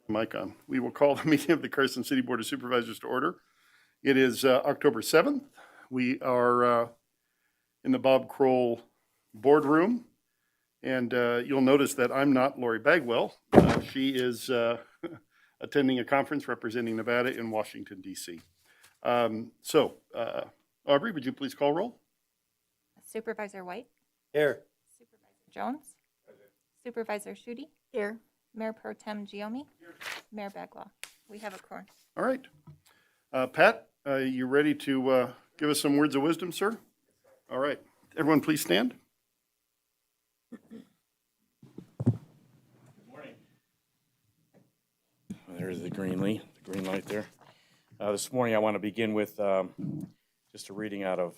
Mic on. We will call the meeting of the Carson City Board of Supervisors to order. It is October 7th. We are in the Bob Kroll boardroom, and you'll notice that I'm not Lori Bagwell. She is attending a conference representing Nevada in Washington, D.C. Aubrey, would you please call roll? Supervisor White. Here. Supervisor Jones. Supervisor Schutte. Here. Mayor Pro Tem Giomi. Mayor Bagwell. We have a quorum. All right. Pat, you ready to give us some words of wisdom, sir? All right. Everyone please stand. Good morning. There's the green light there. This morning I want to begin with just a reading out of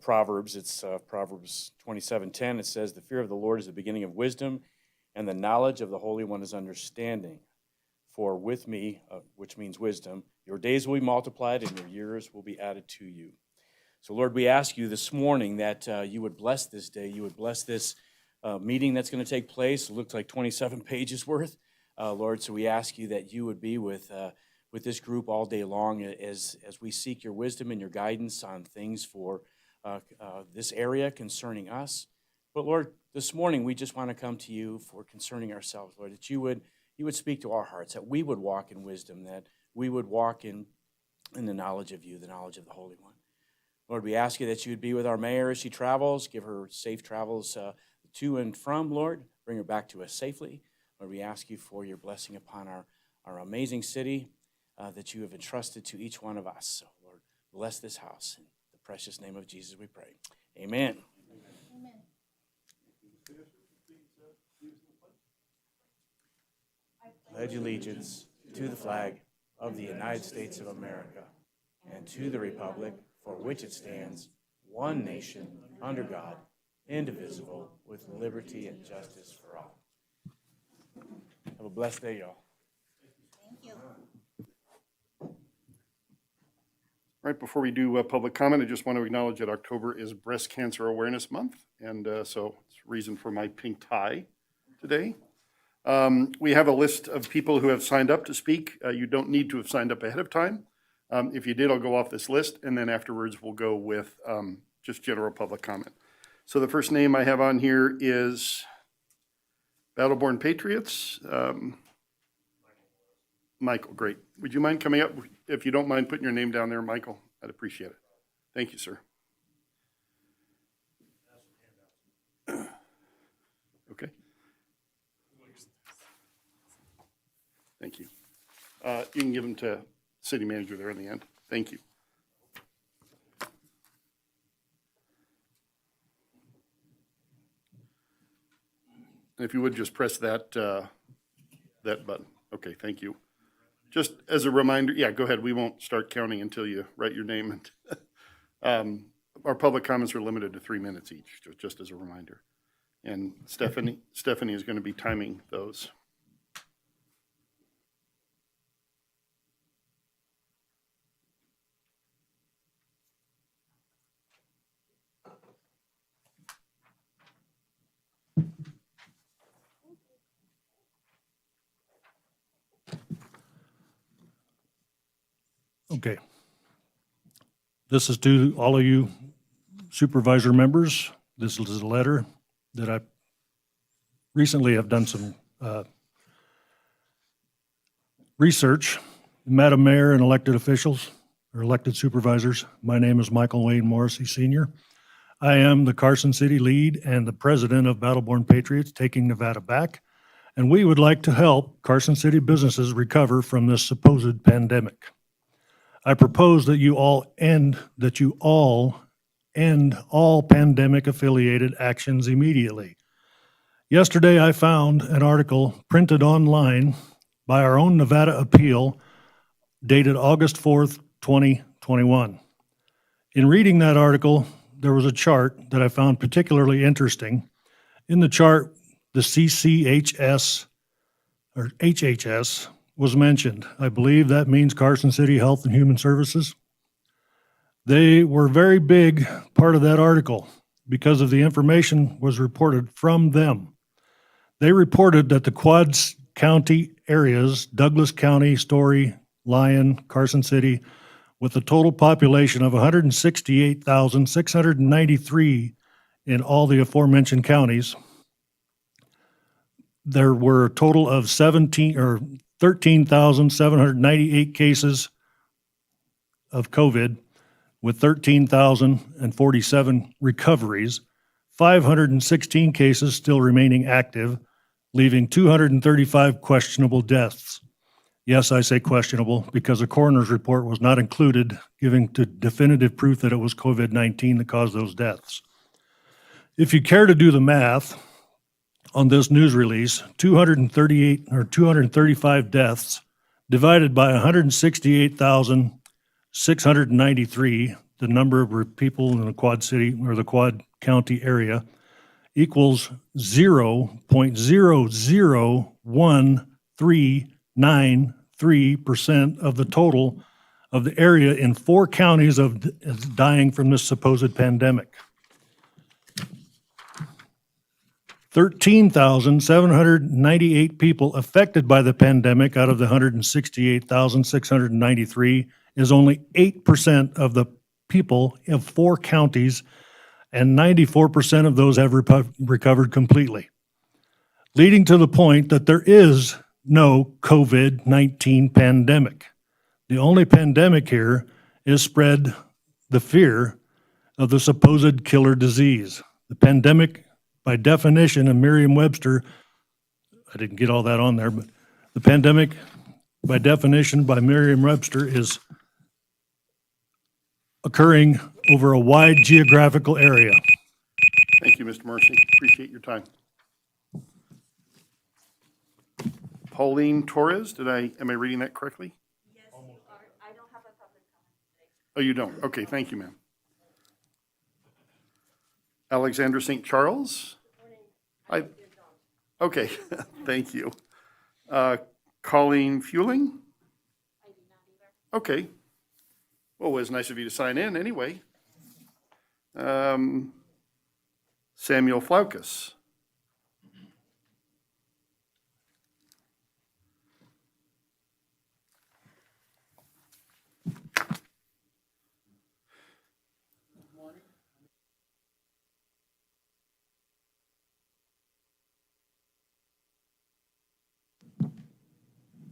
Proverbs. It's Proverbs 27:10. It says, "The fear of the Lord is the beginning of wisdom, and the knowledge of the Holy One is understanding. For with me, which means wisdom, your days will be multiplied and your years will be added to you." So Lord, we ask you this morning that you would bless this day. You would bless this meeting that's going to take place. It looks like 27 pages worth, Lord. So we ask you that you would be with this group all day long as we seek your wisdom and your guidance on things for this area concerning us. But Lord, this morning we just want to come to you for concerning ourselves, Lord, that you would speak to our hearts, that we would walk in wisdom, that we would walk in the knowledge of you, the knowledge of the Holy One. Lord, we ask you that you would be with our mayor as she travels, give her safe travels to and from, Lord, bring her back to us safely. Lord, we ask you for your blessing upon our amazing city that you have entrusted to each one of us. So, Lord, bless this house. In the precious name of Jesus we pray. Amen. Amen. Pledge allegiance to the flag of the United States of America and to the republic for which it stands, one nation, under God, indivisible, with liberty and justice for all. Have a blessed day, y'all. Thank you. Right before we do public comment, I just want to acknowledge that October is Breast Cancer Awareness Month, and so it's a reason for my pink tie today. We have a list of people who have signed up to speak. You don't need to have signed up ahead of time. If you did, I'll go off this list, and then afterwards we'll go with just general public comment. So the first name I have on here is Battleborn Patriots. Michael, great. Would you mind coming up? If you don't mind putting your name down there, Michael, I'd appreciate it. Thank you, sir. Okay. Thank you. You can give them to city manager there in the end. Thank you. And if you would just press that button. Okay, thank you. Just as a reminder, yeah, go ahead. We won't start counting until you write your name. And our public comments are limited to 3 minutes each, just as a reminder. And Stephanie is going to be timing those. Okay. This is to all of you supervisor members. This is a letter that I recently have done some research. Madam Mayor and elected officials, or elected supervisors, my name is Michael Wayne Morrissey Sr. I am the Carson City lead and the president of Battleborn Patriots, Taking Nevada Back, and we would like to help Carson City businesses recover from this supposed pandemic. I propose that you all end all pandemic-affiliated actions immediately. Yesterday, I found an article printed online by our own Nevada Appeal dated August 4th, 2021. In reading that article, there was a chart that I found particularly interesting. In the chart, the CCHS, or HHS, was mentioned. I believe that means Carson City Health and Human Services. They were a very big part of that article because of the information was reported from them. They reported that the Quad county areas, Douglas County, Story, Lyon, Carson City, with a total population of 168,693 in all the aforementioned counties. There were a total of 13,798 cases of COVID, with 13,047 recoveries, 516 cases still remaining active, leaving 235 questionable deaths. Yes, I say questionable because a coroner's report was not included, giving definitive proof that it was COVID-19 that caused those deaths. If you care to do the math on this news release, 235 deaths divided by 168,693, the number of people in the Quad City or the Quad County area, equals 0.00139 of the total of the area in 4 counties of dying from this supposed pandemic. 13,798 people affected by the pandemic out of the 168,693 is only 8% of the people of 4 counties, and 94% of those have recovered completely, leading to the point that there is no COVID-19 pandemic. The only pandemic here is spread the fear of the supposed killer disease. The pandemic, by definition, in Merriam-Webster, I didn't get all that on there, but the pandemic, by definition, by Merriam-Webster, is occurring over a wide geographical area. Thank you, Mr. Mercy. Appreciate your time. Pauline Torres, am I reading that correctly? Yes, you are. I don't have a public comment today. Oh, you don't? Okay, thank you, ma'am. Alexander St. Charles? Hi. Okay, thank you. Colleen Fueling? I do not either. Okay. Well, it was nice of you to sign in anyway. Samuel Flaukus.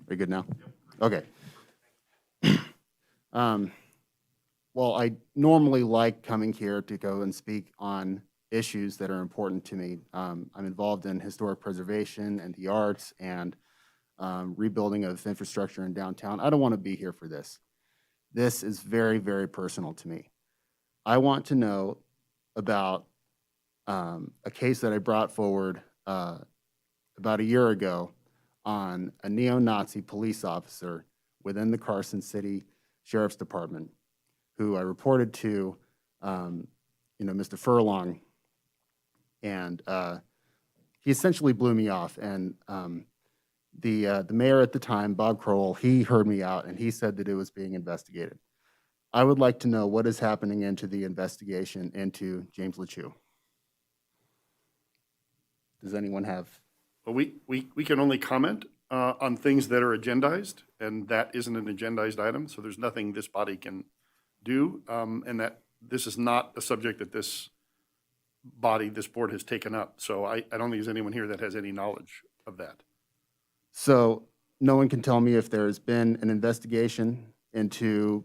Are you good now? Okay. Well, I normally like coming here to go and speak on issues that are important to me. I'm involved in historic preservation and the arts and rebuilding of infrastructure in downtown. I don't want to be here for this. This is very, very personal to me. I want to know about a case that I brought forward about a year ago on a neo-Nazi police officer within the Carson City Sheriff's Department, who I reported to, Mr. Furlong, and he essentially blew me off. And the mayor at the time, Bob Crowell, he heard me out, and he said that it was being investigated. I would like to know what is happening into the investigation into James LeChue. Does anyone have? Well, we can only comment on things that are agendized, and that isn't an agendized item, so there's nothing this body can do, and that this is not a subject that this board has taken up. So I don't think there's anyone here that has any knowledge of that. So no one can tell me if there's been an investigation into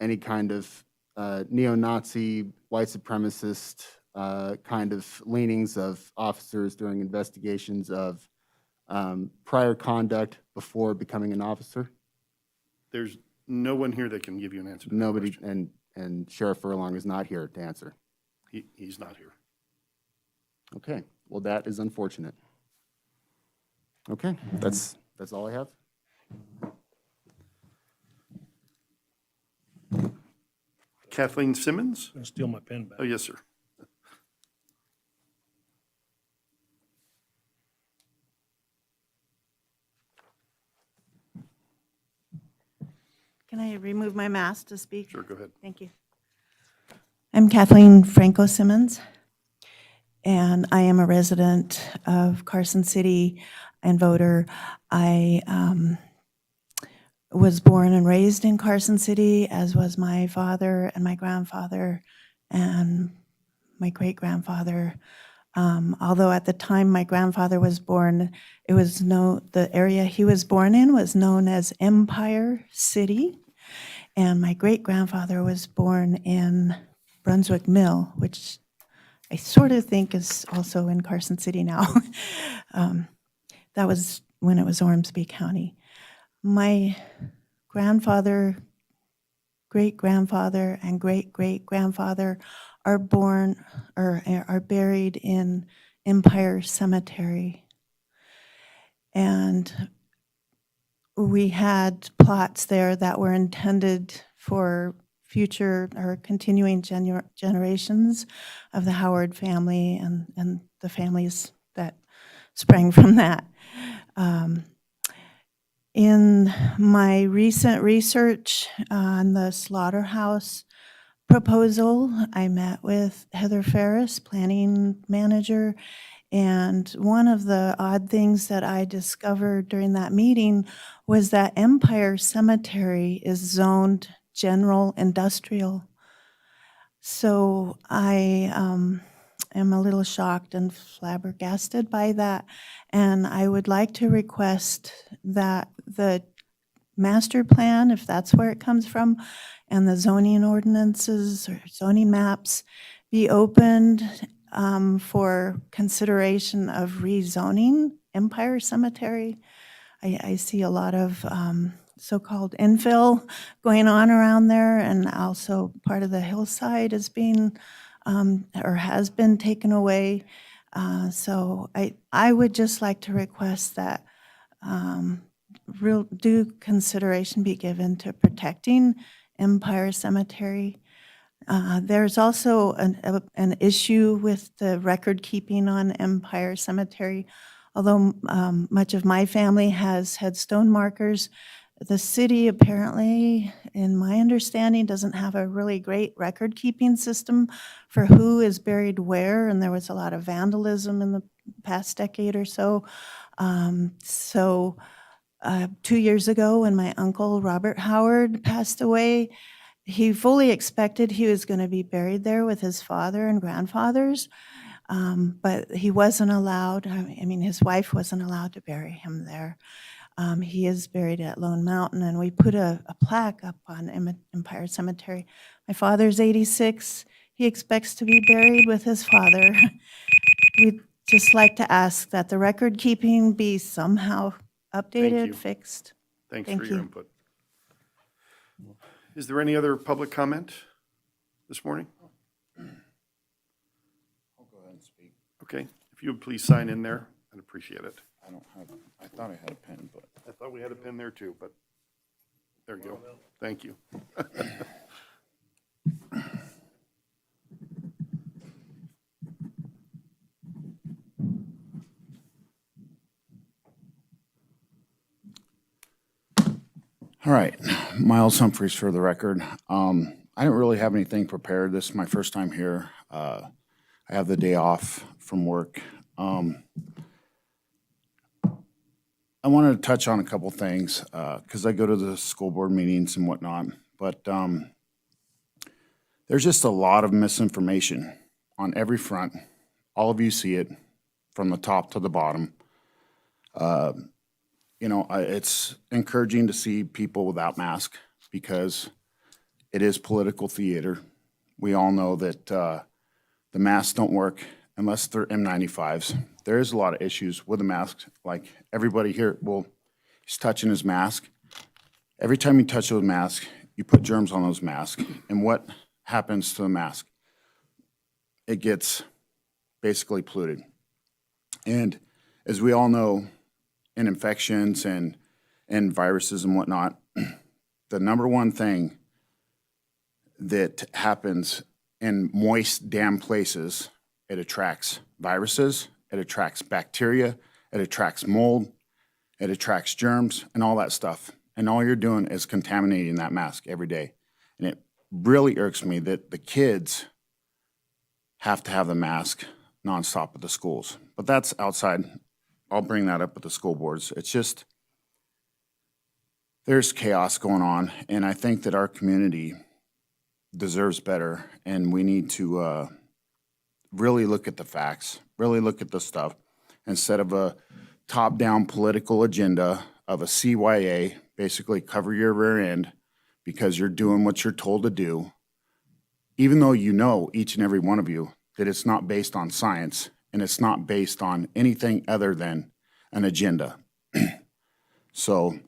any kind of neo-Nazi, white supremacist kind of leanings of officers during investigations of prior conduct before becoming an officer? There's no one here that can give you an answer to that Nobody, question. and Sheriff Furlong is not here to answer. He's not here. Okay, well, that is unfortunate. Okay, that's all I have. Kathleen Simmons? Gonna steal my pen back. Oh, yes, sir. Can I remove my mask to speak? Sure, go ahead. Thank you. I'm Kathleen Franco Simmons, and I am a resident of Carson City. and voter. I was born and raised in Carson City, as was my father and my grandfather and my great-grandfather. Although at the time my grandfather was born, the area he was born in was known as Empire City, and my great-grandfather was born in Brunswick Mill, which I sort of think is also in Carson City now. That was when it was Ormsby County. My grandfather, great-grandfather, and great-great-grandfather are buried in Empire Cemetery. And we had plots there that were intended for future or continuing generations of the Howard family and the families that sprang from that. In my recent research on the slaughterhouse proposal, I met with Heather Ferris, planning manager, and one of the odd things that I discovered during that meeting was that Empire Cemetery is zoned general industrial. So I am a little shocked and flabbergasted by that, and I would like to request that the master plan, if that's where it comes from, and the zoning ordinances or zoning maps be opened for consideration of rezoning Empire Cemetery. I see a lot of so-called infill going on around there, and also part of the hillside is being or has been taken away. So I would just like to request that real due consideration be given to protecting Empire Cemetery. There's also an issue with the record keeping on Empire Cemetery. Although much of my family has headstone markers, the city apparently, in my understanding, doesn't have a really great record keeping system for who is buried where, and there was a lot of vandalism in the past decade or so. 2 years ago, when my uncle Robert Howard passed away, he fully expected he was going to be buried there with his father and grandfathers, but he wasn't allowed. I mean, his wife wasn't allowed to bury him there. He is buried at Lone Mountain, and we put a plaque up on Empire Cemetery. My father's 86. He expects to be buried with his father. We'd just like to ask that the record keeping be somehow you. updated, fixed. Thanks Thank for your you. input. Is there any other public comment this morning? I'll go ahead and speak. Okay, if you would please sign in there, I'd appreciate it. I thought I had a pen, but I thought we had a pen there too, but there you go. Thank you. all right. Miles Humphreys for the record. I didn't really have anything prepared. This is my first time here. I have the day off from work. I wanted to touch on a couple things because I go to the school board meetings and whatnot, but there's just a lot of misinformation on every front. All of you see it from the top to the bottom. It's encouraging to see people without masks because it is political theater. We all know that the masks don't work unless they're N95s. There is a lot of issues with the masks. Like everybody here, he's touching his mask. Every time you touch those masks, you put germs on those masks. And what happens to the mask? It gets basically polluted. And as we all know, in infections and viruses and whatnot, the number one thing that happens in moist, damp places, it attracts viruses, it attracts bacteria, it attracts mold, it attracts germs, and all that stuff. And all you're doing is contaminating that mask every day. And it really irks me that the kids have to have the mask nonstop at the schools. But that's outside I'll bring that up with the school boards. It's just, there's chaos going on, and I think that our community deserves better, and we need to really look at the facts, really look at the stuff, instead of a top-down political agenda of a CYA, basically cover your rear end because you're doing what you're told to do, even though you know, each and every one of you, that it's not based on science and it's not based on anything other than an agenda. So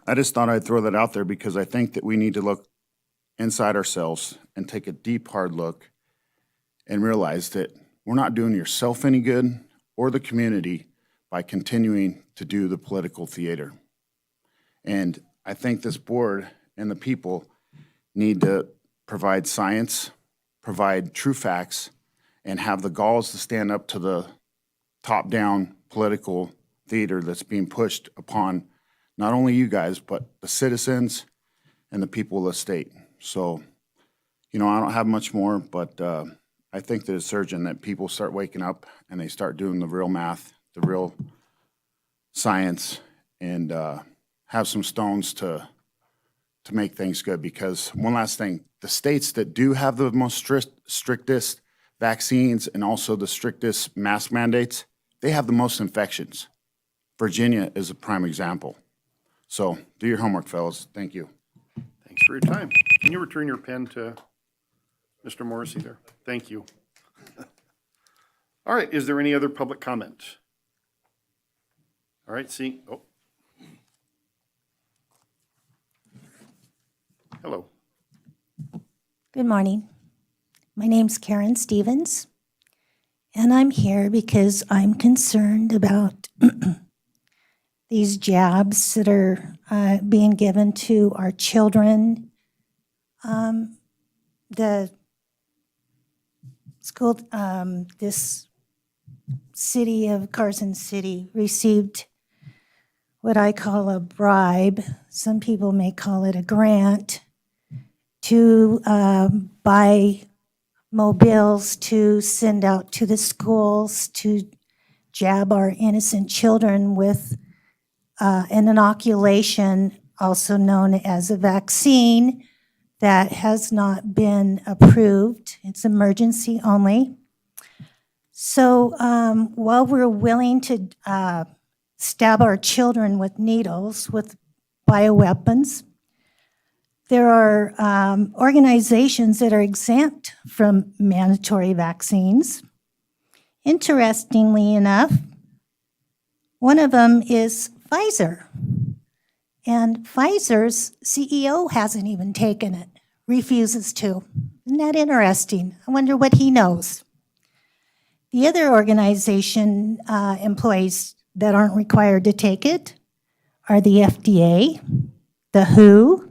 I just thought I'd throw that out there because I think that we need to look inside ourselves and take a deep, hard look and realize that we're not doing yourself any good or the community by continuing to do the political theater. And I think this board and the people need to provide science, provide true facts, and have the galls to stand up to the top-down political theater that's being pushed upon not only you guys, but the citizens and the people of the state. So, you know, I don't have much more, but I think that it's urgent that people start waking up and they start doing the real math, the real science, and have some stones to make things good. Because one last thing, the states that do have the most strictest vaccines and also the strictest mask mandates, they have the most infections. Virginia is a prime example. So do your homework, fellas. Thank you. Thanks for your time. Can you return your pen to Mr. Morrissey there? Thank you. All right, is there any other public comment? All right, Hello. Good morning. My name's Karen Stevens, and I'm here because I'm concerned about these jabs that are being given to our children. The school, this city of Carson City received what I call a bribe. Some people may call it a grant to buy mobiles to send out to the schools to jab our innocent children with an inoculation, also known as a vaccine, that has not been approved. It's emergency only. So while we're willing to stab our children with needles, with bioweapons, there are organizations that are exempt from mandatory vaccines. Interestingly enough, one of them is Pfizer. And Pfizer's CEO hasn't even taken it, refuses to. Isn't that interesting? I wonder what he knows. The other organization employees that aren't required to take it are the FDA, the WHO,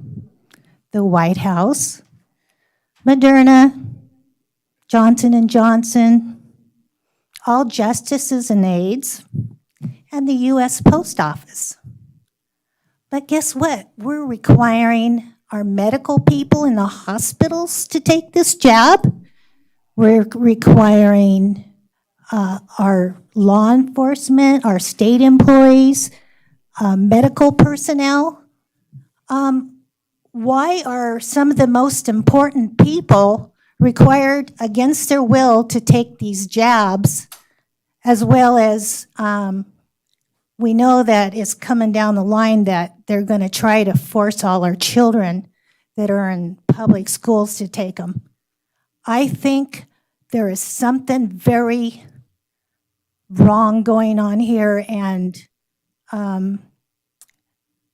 the White House, Moderna, Johnson & Johnson, all justices and aides, and the U.S. Post Office. But guess what? We're requiring our medical people in the hospitals to take this jab. We're requiring our law enforcement, our state employees, medical personnel. Why are some of the most important people required against their will to take these jabs, as well as we know that it's coming down the line that they're going to try to force all our children that are in public schools to take them? I think there is something very wrong going on here, and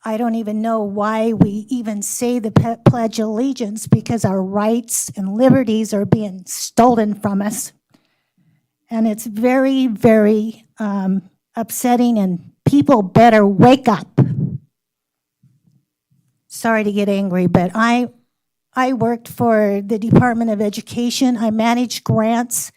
I don't even know why we even say the Pledge of Allegiance, because our rights and liberties are being stolen from us. And it's very, very upsetting, and people better wake up. Sorry to get angry, but I worked for the Department of Education. I managed grants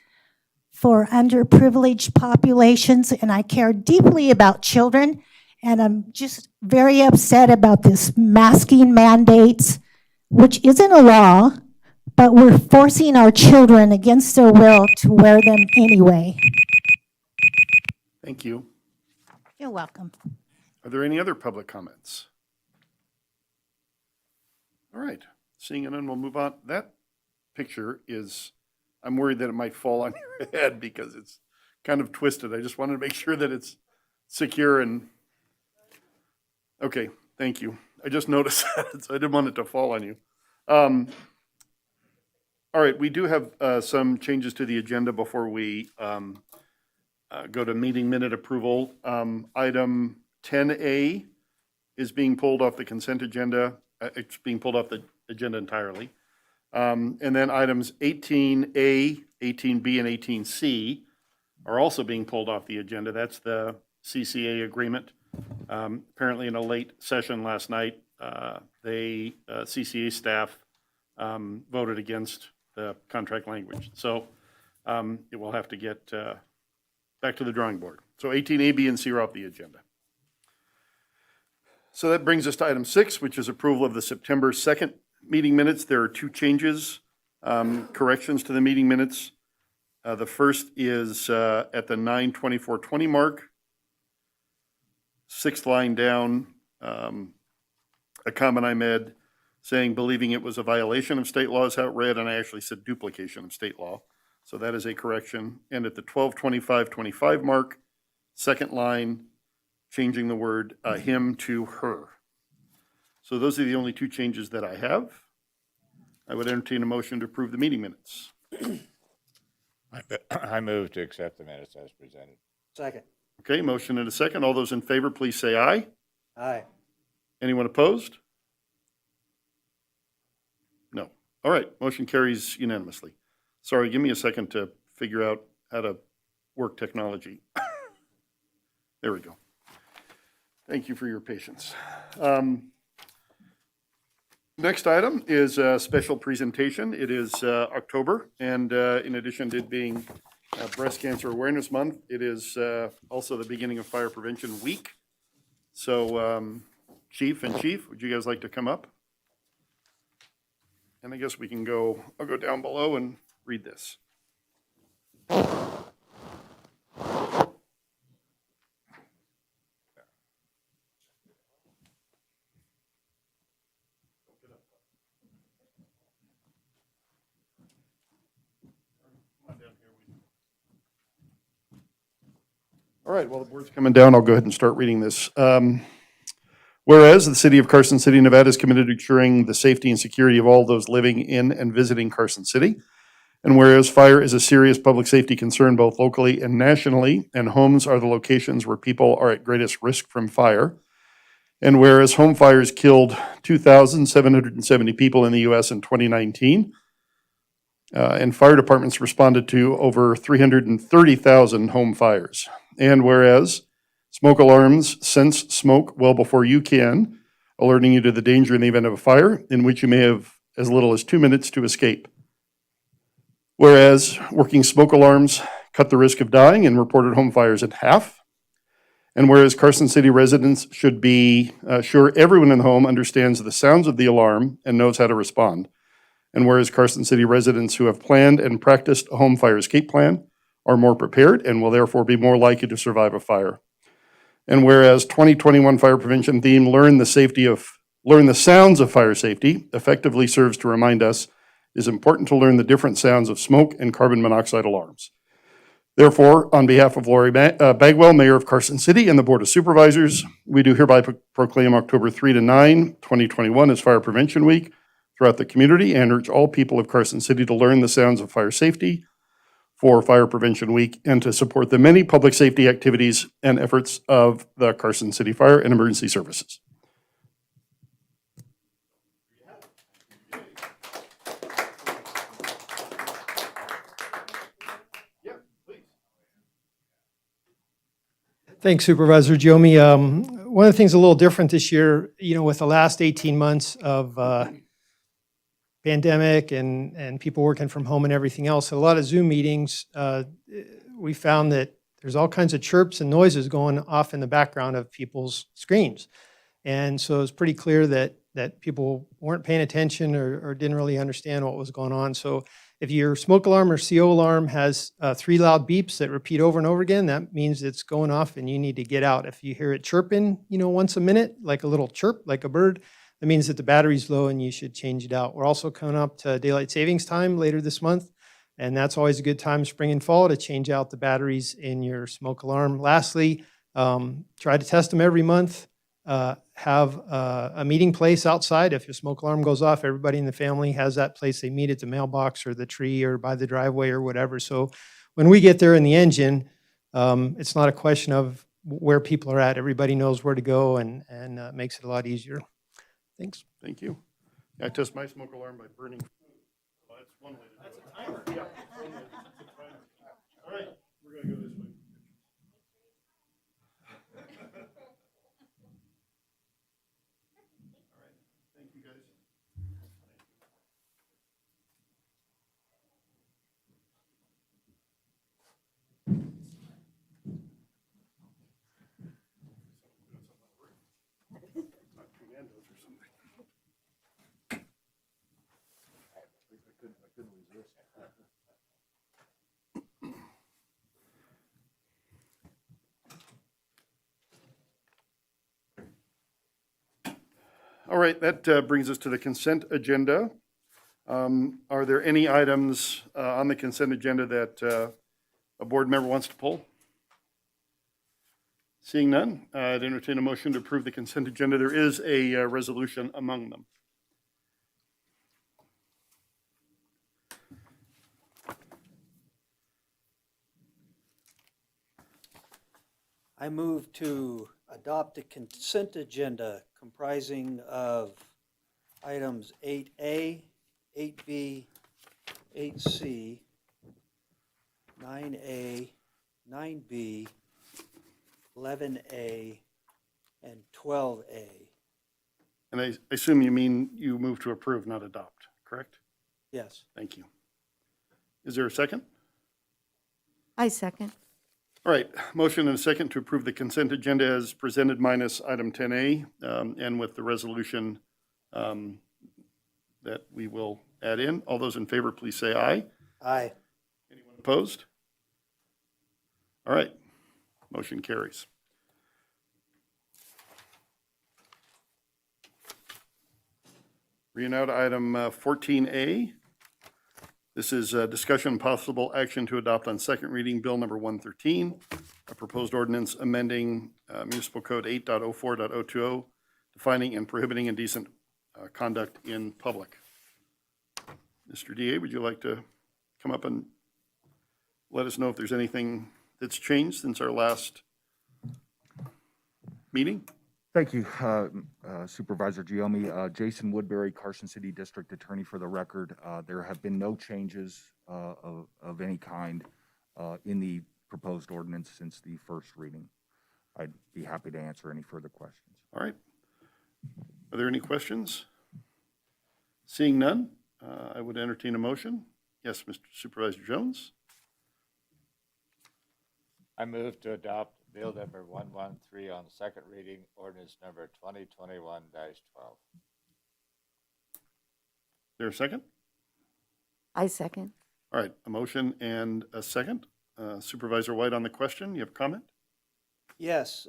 for underprivileged populations, and I care deeply about children. And I'm just very upset about this masking mandates, which isn't a law, but we're forcing our children against their will to wear them anyway. Thank you. You're welcome. Are there any other public comments? All right, seeing none, we'll move on. That picture is, I'm worried that it might fall on your head because it's kind of twisted. I just wanted to make sure that it's secure and, okay, thank you. I just noticed that, so I didn't want it to fall on you. All right, we do have some changes to the agenda before we go to meeting minute approval. Item 10A is being pulled off the consent agenda. It's being pulled off the agenda entirely. And then items 18A, 18B, and 18C are also being pulled off the agenda. That's the CCA agreement. Apparently in a late session last night, CCA staff voted against the contract language. So it will have to get back to the drawing board. So 18A, B, and C are off the agenda. So that brings us to item 6, which is approval of the September 2nd meeting minutes. There are 2 changes, corrections to the meeting minutes. The first is at the 9:24:20 mark, 6th line down, a comment I made saying believing it was a violation of state law is how it read, and I actually said duplication of state law. So that is a correction. And at the 12:25:25 mark, 2nd line, changing the word him to her. So those are the only 2 changes that I have. I would entertain a motion to approve the meeting minutes. I move to accept the minutes as presented. Second. Okay, motion and a second. All those in favor, please say aye. Aye. Anyone opposed? No. All right, motion carries unanimously. Sorry, give me a second to figure out how to work technology. There we go. Thank you for your patience. Next item is a special presentation. It is October, and in addition to it being Breast Cancer Awareness Month, it is also the beginning of Fire Prevention Week. So Chief, would you guys like to come up? And I guess we can go, I'll go down below and read this. All right, while the board's coming down, I'll go ahead and start reading this. Whereas the city of Carson City, Nevada is committed to ensuring the safety and security of all those living in and visiting Carson City. And whereas fire is a serious public safety concern both locally and nationally, and homes are the locations where people are at greatest risk from fire. And whereas home fires killed 2,770 people in the U.S. in 2019, and fire departments responded to over 330,000 home fires. And whereas smoke alarms sense smoke well before you can, alerting you to the danger in the event of a fire, in which you may have as little as 2 minutes to escape. Whereas working smoke alarms cut the risk of dying in reported home fires in half. And whereas Carson City residents should be sure everyone in the home understands the sounds of the alarm and knows how to respond. And whereas Carson City residents who have planned and practiced a home fire escape plan are more prepared and will therefore be more likely to survive a fire. And whereas 2021 fire prevention theme, learn the sounds of fire safety, effectively serves to remind us it is important to learn the different sounds of smoke and carbon monoxide alarms. Therefore, on behalf of Lori Bagwell, Mayor of Carson City, and the Board of Supervisors, we do hereby proclaim October 3 to 9, 2021 as Fire Prevention Week throughout the community, and urge all people of Carson City to learn the sounds of fire safety for Fire Prevention Week and to support the many public safety activities and efforts of the Carson City Fire and Emergency Services. Thanks, Supervisor Jomi. One of the things a little different this year, with the last 18 months of pandemic and people working from home and everything else, a lot of Zoom meetings, we found that there's all kinds of chirps and noises going off in the background of people's screens. And so it's pretty clear that people weren't paying attention or didn't really understand what was going on. So If your smoke alarm or CO alarm has 3 loud beeps that repeat over and over again, that means it's going off and you need to get out. If you hear it chirping, once a minute, like a little chirp, like a bird, that means that the battery's low and you should change it out. We're also coming up to daylight savings time later this month, and that's always a good time, spring and fall, to change out the batteries in your smoke alarm. Lastly, try to test them every month. Have a meeting place outside. If your smoke alarm goes off, everybody in the family has that place they meet at the mailbox or the tree or by the driveway or whatever. So when we get there in the engine, it's not a question of where people are at. Everybody knows where to go, and makes it a lot easier. Thanks. Thank you. Yeah, I test my smoke alarm by burning food. Well, that's one way to do it. That's a timer. Yeah. All right, we're going to go this way. All right, thank you, guys. All right, that brings us to the consent agenda. Are there any items on the consent agenda that a board member wants to pull? Seeing none, I'd entertain a motion to approve the consent agenda. There is a resolution among them. I move to adopt a consent agenda comprising of items 8A, 8B, 8C, 9A, 9B, 11A, and 12A. And I assume you mean you move to approve, not adopt, correct? Yes. Thank you. Is there a second? I second. All right, motion and a second to approve the consent agenda as presented minus item 10A, and with the resolution that we will add in. All those in favor, please say aye. Aye. Anyone opposed? All right, motion carries. Reading out item 14A. This is a discussion and possible action to adopt on second reading Bill number 113, a proposed ordinance amending Municipal Code 8.04.020, defining and prohibiting indecent conduct in public. Mr. DA, would you like to come up and let us know if there's anything that's changed since our last meeting? Thank you, Supervisor Giomi. Jason Woodbury, Carson City District Attorney for the record. There have been no changes of any kind in the proposed ordinance since the first reading. I'd be happy to answer any further questions. All right. Are there any questions? Seeing none, I would entertain a motion. Yes, Mr. Supervisor Jones? I move to adopt Bill number 113 on second reading, ordinance number 2021-12. Is there a second? I second. All right, a motion and a second. Supervisor White on the question, you have a comment? Yes,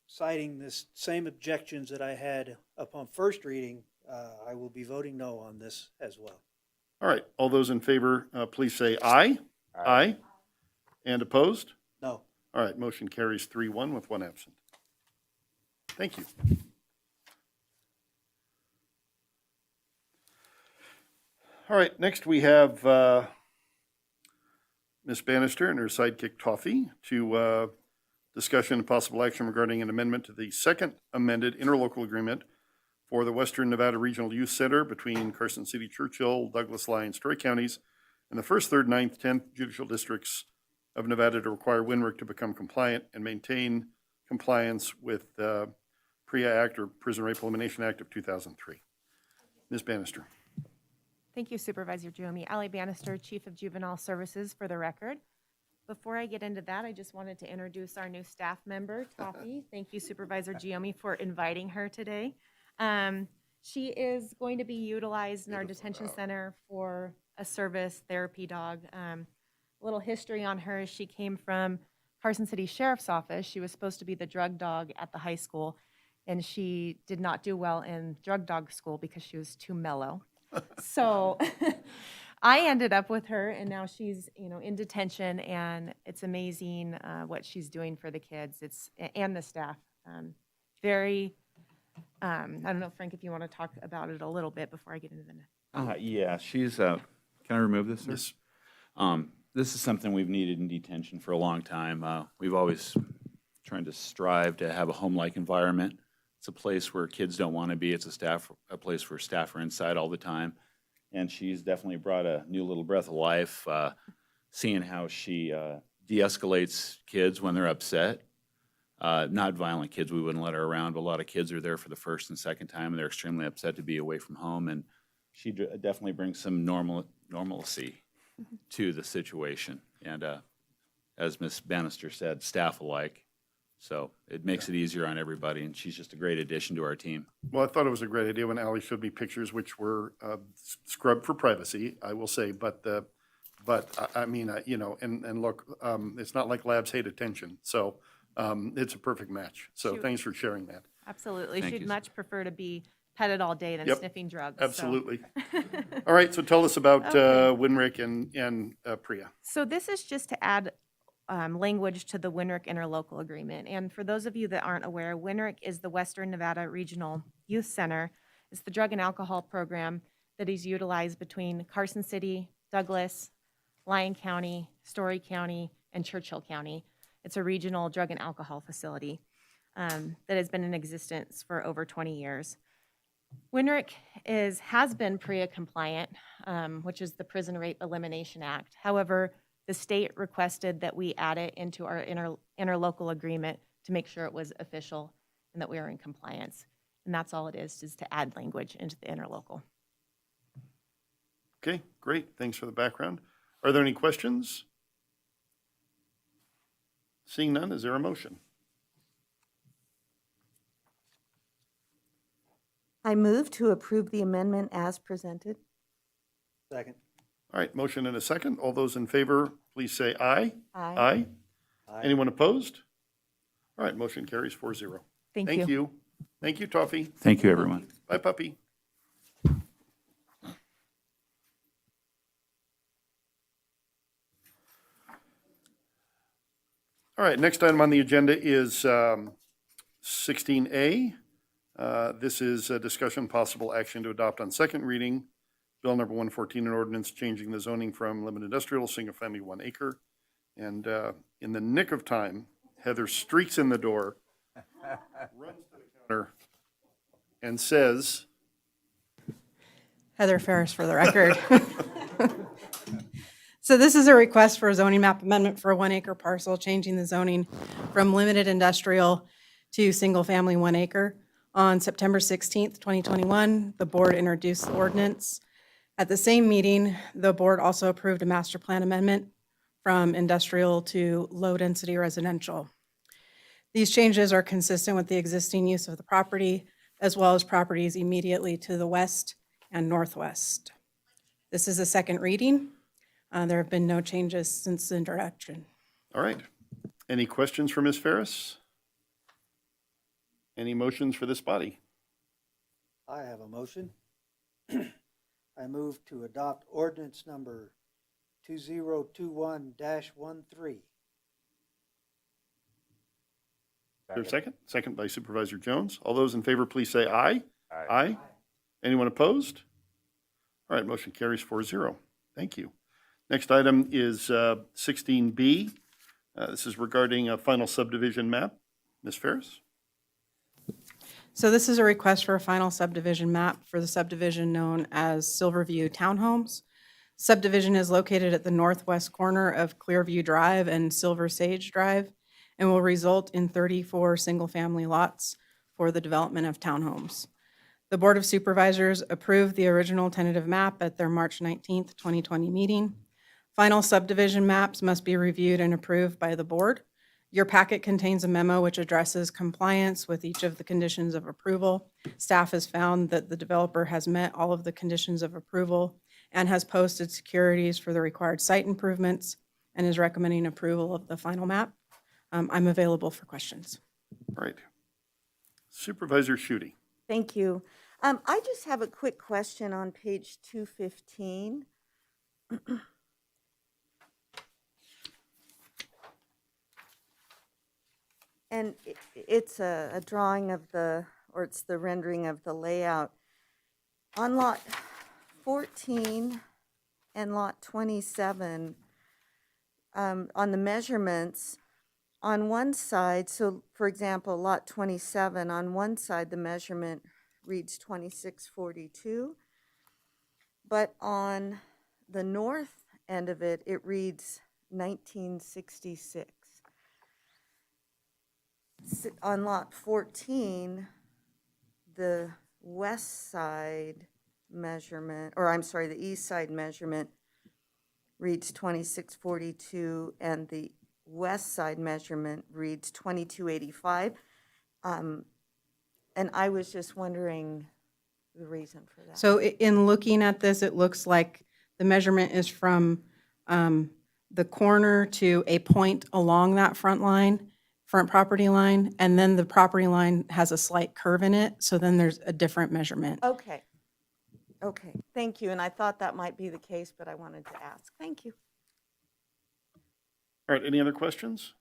citing this same objections that I had upon first reading, I will be voting no on this as well. All right, all those in favor, please say aye. Aye. And opposed? No. All right, motion carries 3-1 with one absent. Thank you. All right, next we have Ms. Bannister and her sidekick Toffee to discussion and possible action regarding an amendment to the second amended interlocal agreement for the Western Nevada Regional Youth Center between Carson City, Churchill, Douglas, Lyons, Troy counties, and the 1st, 3rd, 9th, 10th judicial districts of Nevada to require WINRIC to become compliant and maintain compliance with PREA Act or Prison Rape Elimination Act of 2003. Ms. Bannister. Thank you, Supervisor Giomi. Allie Bannister, Chief of Juvenile Services, for the record. Before I get into that, I just wanted to introduce our new staff member, Toffee. Thank you, Supervisor Giomi, for inviting her today. She is going to be utilized in our detention center for a service therapy dog. A little history on her: she came from Carson City Sheriff's Office. She was supposed to be the drug dog at the high school, and she did not do well in drug dog school because she was too mellow. So I ended up with her, and now she's, in detention, and it's amazing what she's doing for the kids. And the staff. Very, I don't know, Frank, if you want to talk about it a little bit before I get into the. Yeah, she's, can I remove this, sir? Yes. This is something we've needed in detention for a long time. We've always trying to strive to have a home-like environment. It's a place where kids don't want to be. It's a place where staff are inside all the time. And she's definitely brought a new little breath of life, seeing how she de-escalates kids when they're upset. Not violent kids, we wouldn't let her around, but a lot of kids are there for the first and second time, and they're extremely upset to be away from home. And she definitely brings some normalcy to the situation. And as Ms. Bannister said, staff alike. So it makes it easier on everybody, and she's just a great addition to our team. Well, I thought it was a great idea when Ally showed me pictures, which were scrubbed for privacy, I will say, but I mean, and look, it's not like labs hate attention, so it's a perfect match. So thanks for sharing that. Absolutely. Thank She'd you. much prefer to be petted all day than Yep. sniffing drugs. so. Absolutely. All right, so tell us about Okay. Winrick and Priya. So this is just to add language to the Winrick Interlocal Agreement. And for those of you that aren't aware, Winrick is the Western Nevada Regional Youth Center. It's the drug and alcohol program that is utilized between Carson City, Douglas, Lyon County, Story County, and Churchill County. It's a regional drug and alcohol facility that has been in existence for over 20 years. Winrick has been PREA compliant, which is the Prison Rape Elimination Act. However, the state requested that we add it into our interlocal agreement to make sure it was official and that we are in compliance. And that's all it is to add language into the interlocal. Okay, great. Thanks for the background. Are there any questions? Seeing none, is there a motion? I move to approve the amendment as presented. Second. All right, motion and a second. All those in favor, please say aye. Aye. Aye. Anyone opposed? All right, motion carries 4-0. Thank Thank you. you. Thank you, Toffee. Thank you, everyone. Bye, puppy. All right, next item on the agenda is 16A. This is a discussion possible action to adopt on second reading, Bill number 114, an ordinance changing the zoning from limited industrial, single-family 1 acre. And in the nick of time, Heather streaks in the door, runs to the counter, and says, Heather Ferris for the record. So this is a request for a zoning map amendment for a 1 acre parcel, changing the zoning from limited industrial to single-family 1 acre. On September 16th, 2021, the board introduced the ordinance. At the same meeting, the board also approved a master plan amendment from industrial to low-density residential. These changes are consistent with the existing use of the property, as well as properties immediately to the west and northwest. This is a second reading. There have been no changes since the introduction. all right. Any questions for Ms. Ferris? Any motions for this body? I have a motion. I move to adopt ordinance number 2021-13. Is there a second? Second by Supervisor Jones. All those in favor, please say aye. Aye. Anyone opposed? All right, motion carries 4-0. Thank you. Next item is 16B. This is regarding a final subdivision map. Ms. Ferris? So this is a request for a final subdivision map for the subdivision known as Silverview Townhomes. Subdivision is located at the northwest corner of Clearview Drive and Silver Sage Drive and will result in 34 single-family lots for the development of townhomes. The Board of Supervisors approved the original tentative map at their March 19th, 2020 meeting. Final subdivision maps must be reviewed and approved by the board. Your packet contains a memo which addresses compliance with each of the conditions of approval. Staff has found that the developer has met all of the conditions of approval and has posted securities for the required site improvements and is recommending approval of the final map. I'm available for questions. All right. Supervisor Shooty. Thank you. I just have a quick question on page 215. And it's a drawing of or it's the rendering of the layout. On lot 14 and lot 27, on the measurements, on one side, so for example, lot 27, on one side the measurement reads 2642, but on the north end of it, it reads 1966. On lot 14, the west side measurement, or I'm sorry, the east side measurement reads 2642, and the west side measurement reads 2285. And I was just wondering the reason for that. So in looking at this, it looks like the measurement is from the corner to a point along that front property line, and then the property line has a slight curve in it, so then there's a different measurement. Okay. Okay, thank you. And I thought that might be the case, but I wanted to ask. Thank you. All right, any other questions?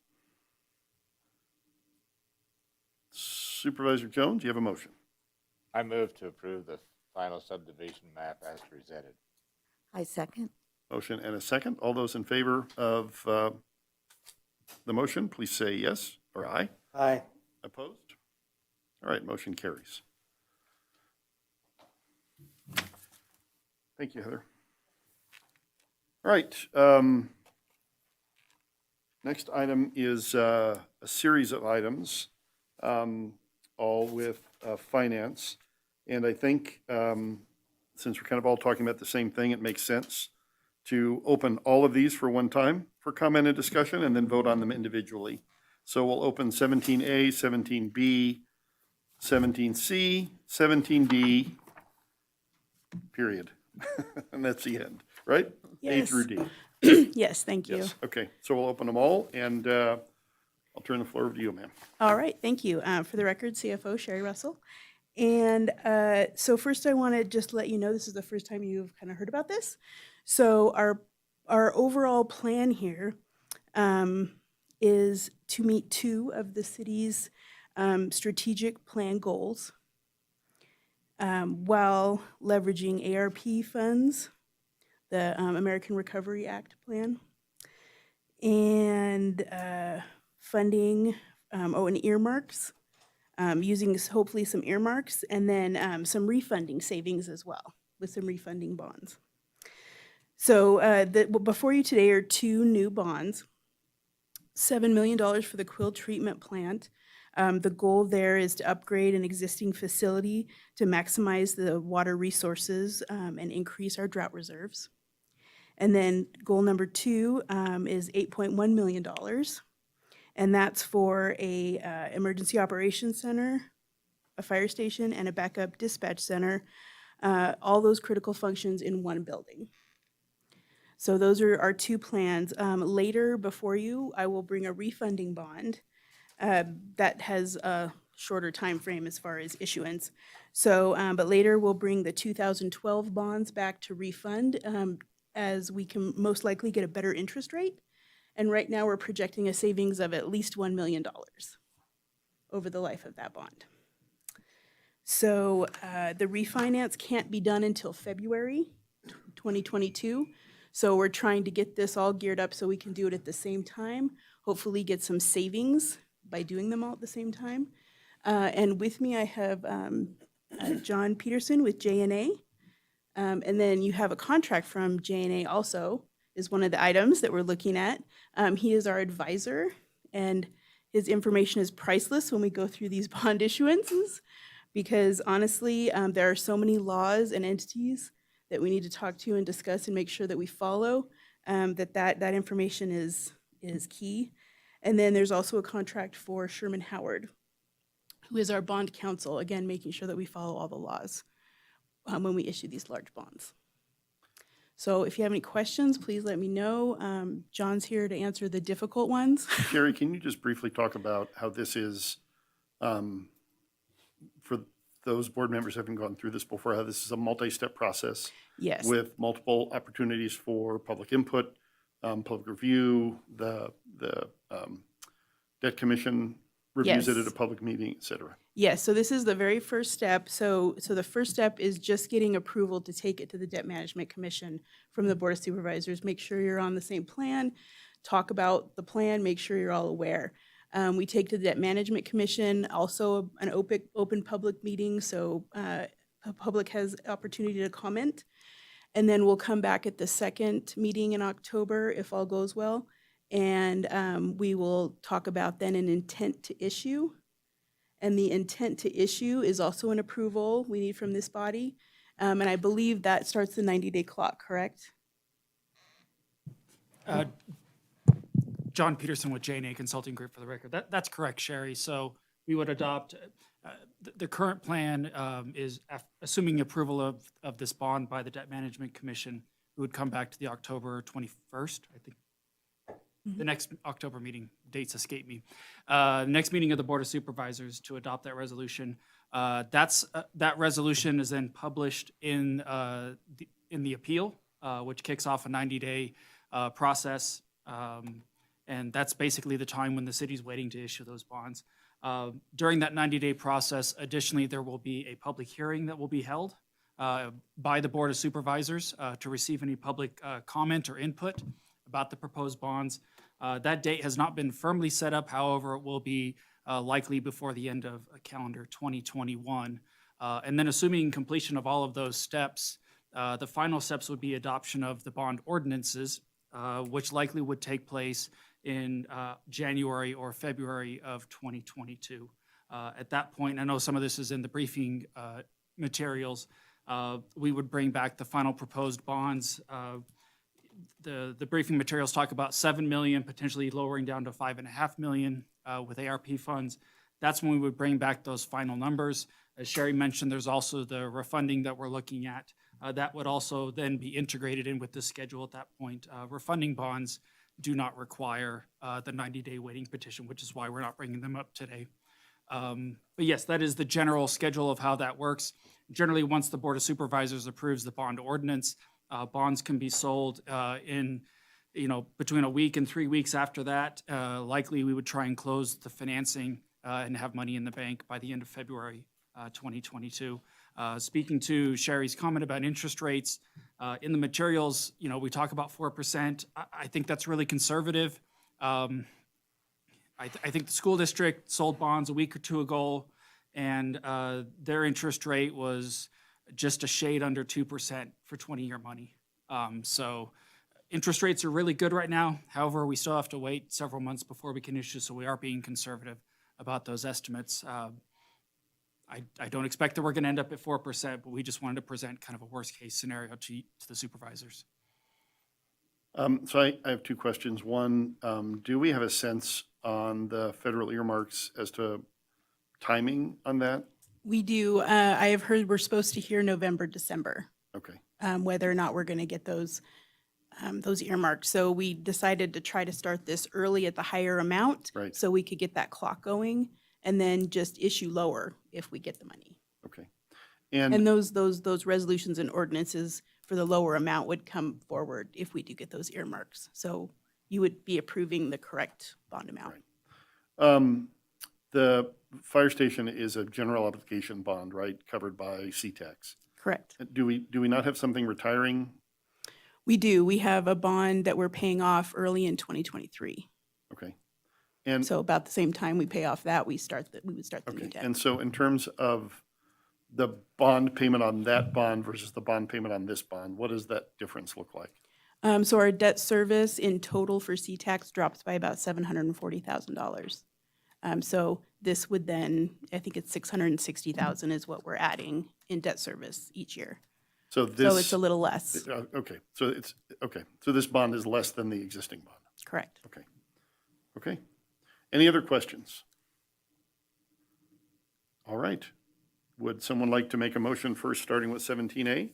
Supervisor Jones, you have a motion. I move to approve the final subdivision map as presented. I second. Motion and a second. All those in favor of the motion, please say yes or aye. Aye. Opposed? All right, motion carries. Thank you, Heather. All right. Next item is a series of items, all with finance. And I think since we're kind of all talking about the same thing, it makes sense to open all of these for one time for comment and discussion and then vote on them individually. So we'll open 17A, 17B, 17C, 17D, period. And that's the end, right? A through D. Yes, thank you. Yes, okay. So we'll open them all, and I'll turn the floor over to you, ma'am. All right, thank you. For the record, CFO Sherry Russell. And so first I want to just let you know, this is the first time you've kind of heard about this. So our overall plan here is to meet two of the city's strategic plan goals while leveraging ARP funds, the American Recovery Act plan, and funding, and earmarks, using hopefully some earmarks, and then some refunding savings as well, with some refunding bonds. So before you today are two new bonds, $7 million for the Quill treatment plant. The goal there is to upgrade an existing facility to maximize the water resources and increase our drought reserves. And then goal number two is $8.1 million. And that's for a emergency operations center, a fire station, and a backup dispatch center, all those critical functions in one building. So those are our two plans. Later before you, I will bring a refunding bond that has a shorter time frame as far as issuance. So, but later we'll bring the 2012 bonds back to refund as we can most likely get a better interest rate. And right now we're projecting a savings of at least $1 million over the life of that bond. So the refinance can't be done until February 2022. So we're trying to get this all geared up so we can do it at the same time, hopefully get some savings by doing them all at the same time. And with me, I have John Peterson with J&A. And then you have a contract from J&A also is one of the items that we're looking at. He is our advisor, and his information is priceless when we go through these bond issuances, because honestly, there are so many laws and entities that we need to talk to and discuss and make sure that we follow, that information is key. And then there's also a contract for Sherman Howard, who is our bond counsel, again, making sure that we follow all the laws when we issue these large bonds. So if you have any questions, please let me know. John's here to answer the difficult ones. Sherry, can you just briefly talk about how this is, for those board members who haven't gone through this before, how this is a multi-step process Yes. with multiple opportunities for public input, public review, the debt commission reviews it at a Yes. public meeting, et cetera. Yes, so this is the very first step. So the first step is just getting approval to take it to the Debt Management Commission from the Board of Supervisors. Make sure you're on the same plan, talk about the plan, make sure you're all aware. We take to the Debt Management Commission, also an open public meeting, so the public has opportunity to comment. And then we'll come back at the second meeting in October, if all goes well. And we will talk about then an intent to issue. And the intent to issue is also an approval we need from this body. And I believe that starts the 90-day clock, correct? John Peterson with J&A Consulting Group for the record. That's correct, Sherry. So we would adopt, the current plan is assuming approval of this bond by the Debt Management Commission, we would come back to the October 21st, I think. The next October meeting, dates escape me. Next meeting of the Board of Supervisors to adopt that resolution. That resolution is then published in the appeal, which kicks off a 90-day process. And that's basically the time when the city's waiting to issue those bonds. During that 90-day process, additionally, there will be a public hearing that will be held by the Board of Supervisors to receive any public comment or input about the proposed bonds. That date has not been firmly set up, however, it will be likely before the end of calendar 2021. And then assuming completion of all of those steps, the final steps would be adoption of the bond ordinances, which likely would take place in January or February of 2022. At that point, I know some of this is in the briefing materials, we would bring back the final proposed bonds. The briefing materials talk about 7 million, potentially lowering down to 5.5 million with ARP funds. That's when we would bring back those final numbers. As Sherry mentioned, there's also the refunding that we're looking at. That would also then be integrated in with the schedule at that point. Refunding bonds do not require the 90-day waiting petition, which is why we're not bringing them up today. But yes, that is the general schedule of how that works. Generally, once the Board of Supervisors approves the bond ordinance, bonds can be sold in, between a week and 3 weeks after that. Likely, we would try and close the financing and have money in the bank by the end of February 2022. Speaking to Sherry's comment about interest rates, in the materials, we talk about 4%. I think that's really conservative. I think the school district sold bonds a week or two ago, and their interest rate was just a shade under 2% for 20-year money. So interest rates are really good right now. However, we still have to wait several months before we can issue, so we are being conservative about those estimates. I don't expect that we're going to end up at 4%, but we just wanted to present kind of a worst-case scenario to the supervisors. So I have two questions. One, do we have a sense on the federal earmarks as to timing on that? We do. I have heard we're supposed to hear November, December, Okay. whether or not we're going to get those earmarks. So we decided to try to start this early at the higher amount, Right. so we could get that clock going, and then just issue lower if we get the money. Okay. And those resolutions and ordinances for the lower amount would come forward if we do get those earmarks. So you would be approving the correct bond amount. Right. The fire station is a general obligation bond, right, covered by CTAX? Correct. Do we not have something retiring? We do. We have a bond that we're paying off early in 2023. Okay. And So about the same time we pay off that, we would start the new okay. debt. And so in terms of the bond payment on that bond versus the bond payment on this bond, what does that difference look like? So our debt service in total for CTAX drops by about $740,000. So this would then, I think it's $660,000 is what we're adding in debt service each year. So this. So it's a little less. Okay. So it's, okay. So this bond is less than the existing bond. Correct. Okay. Okay. Any other questions? All right. Would someone like to make a motion first, starting with 17A?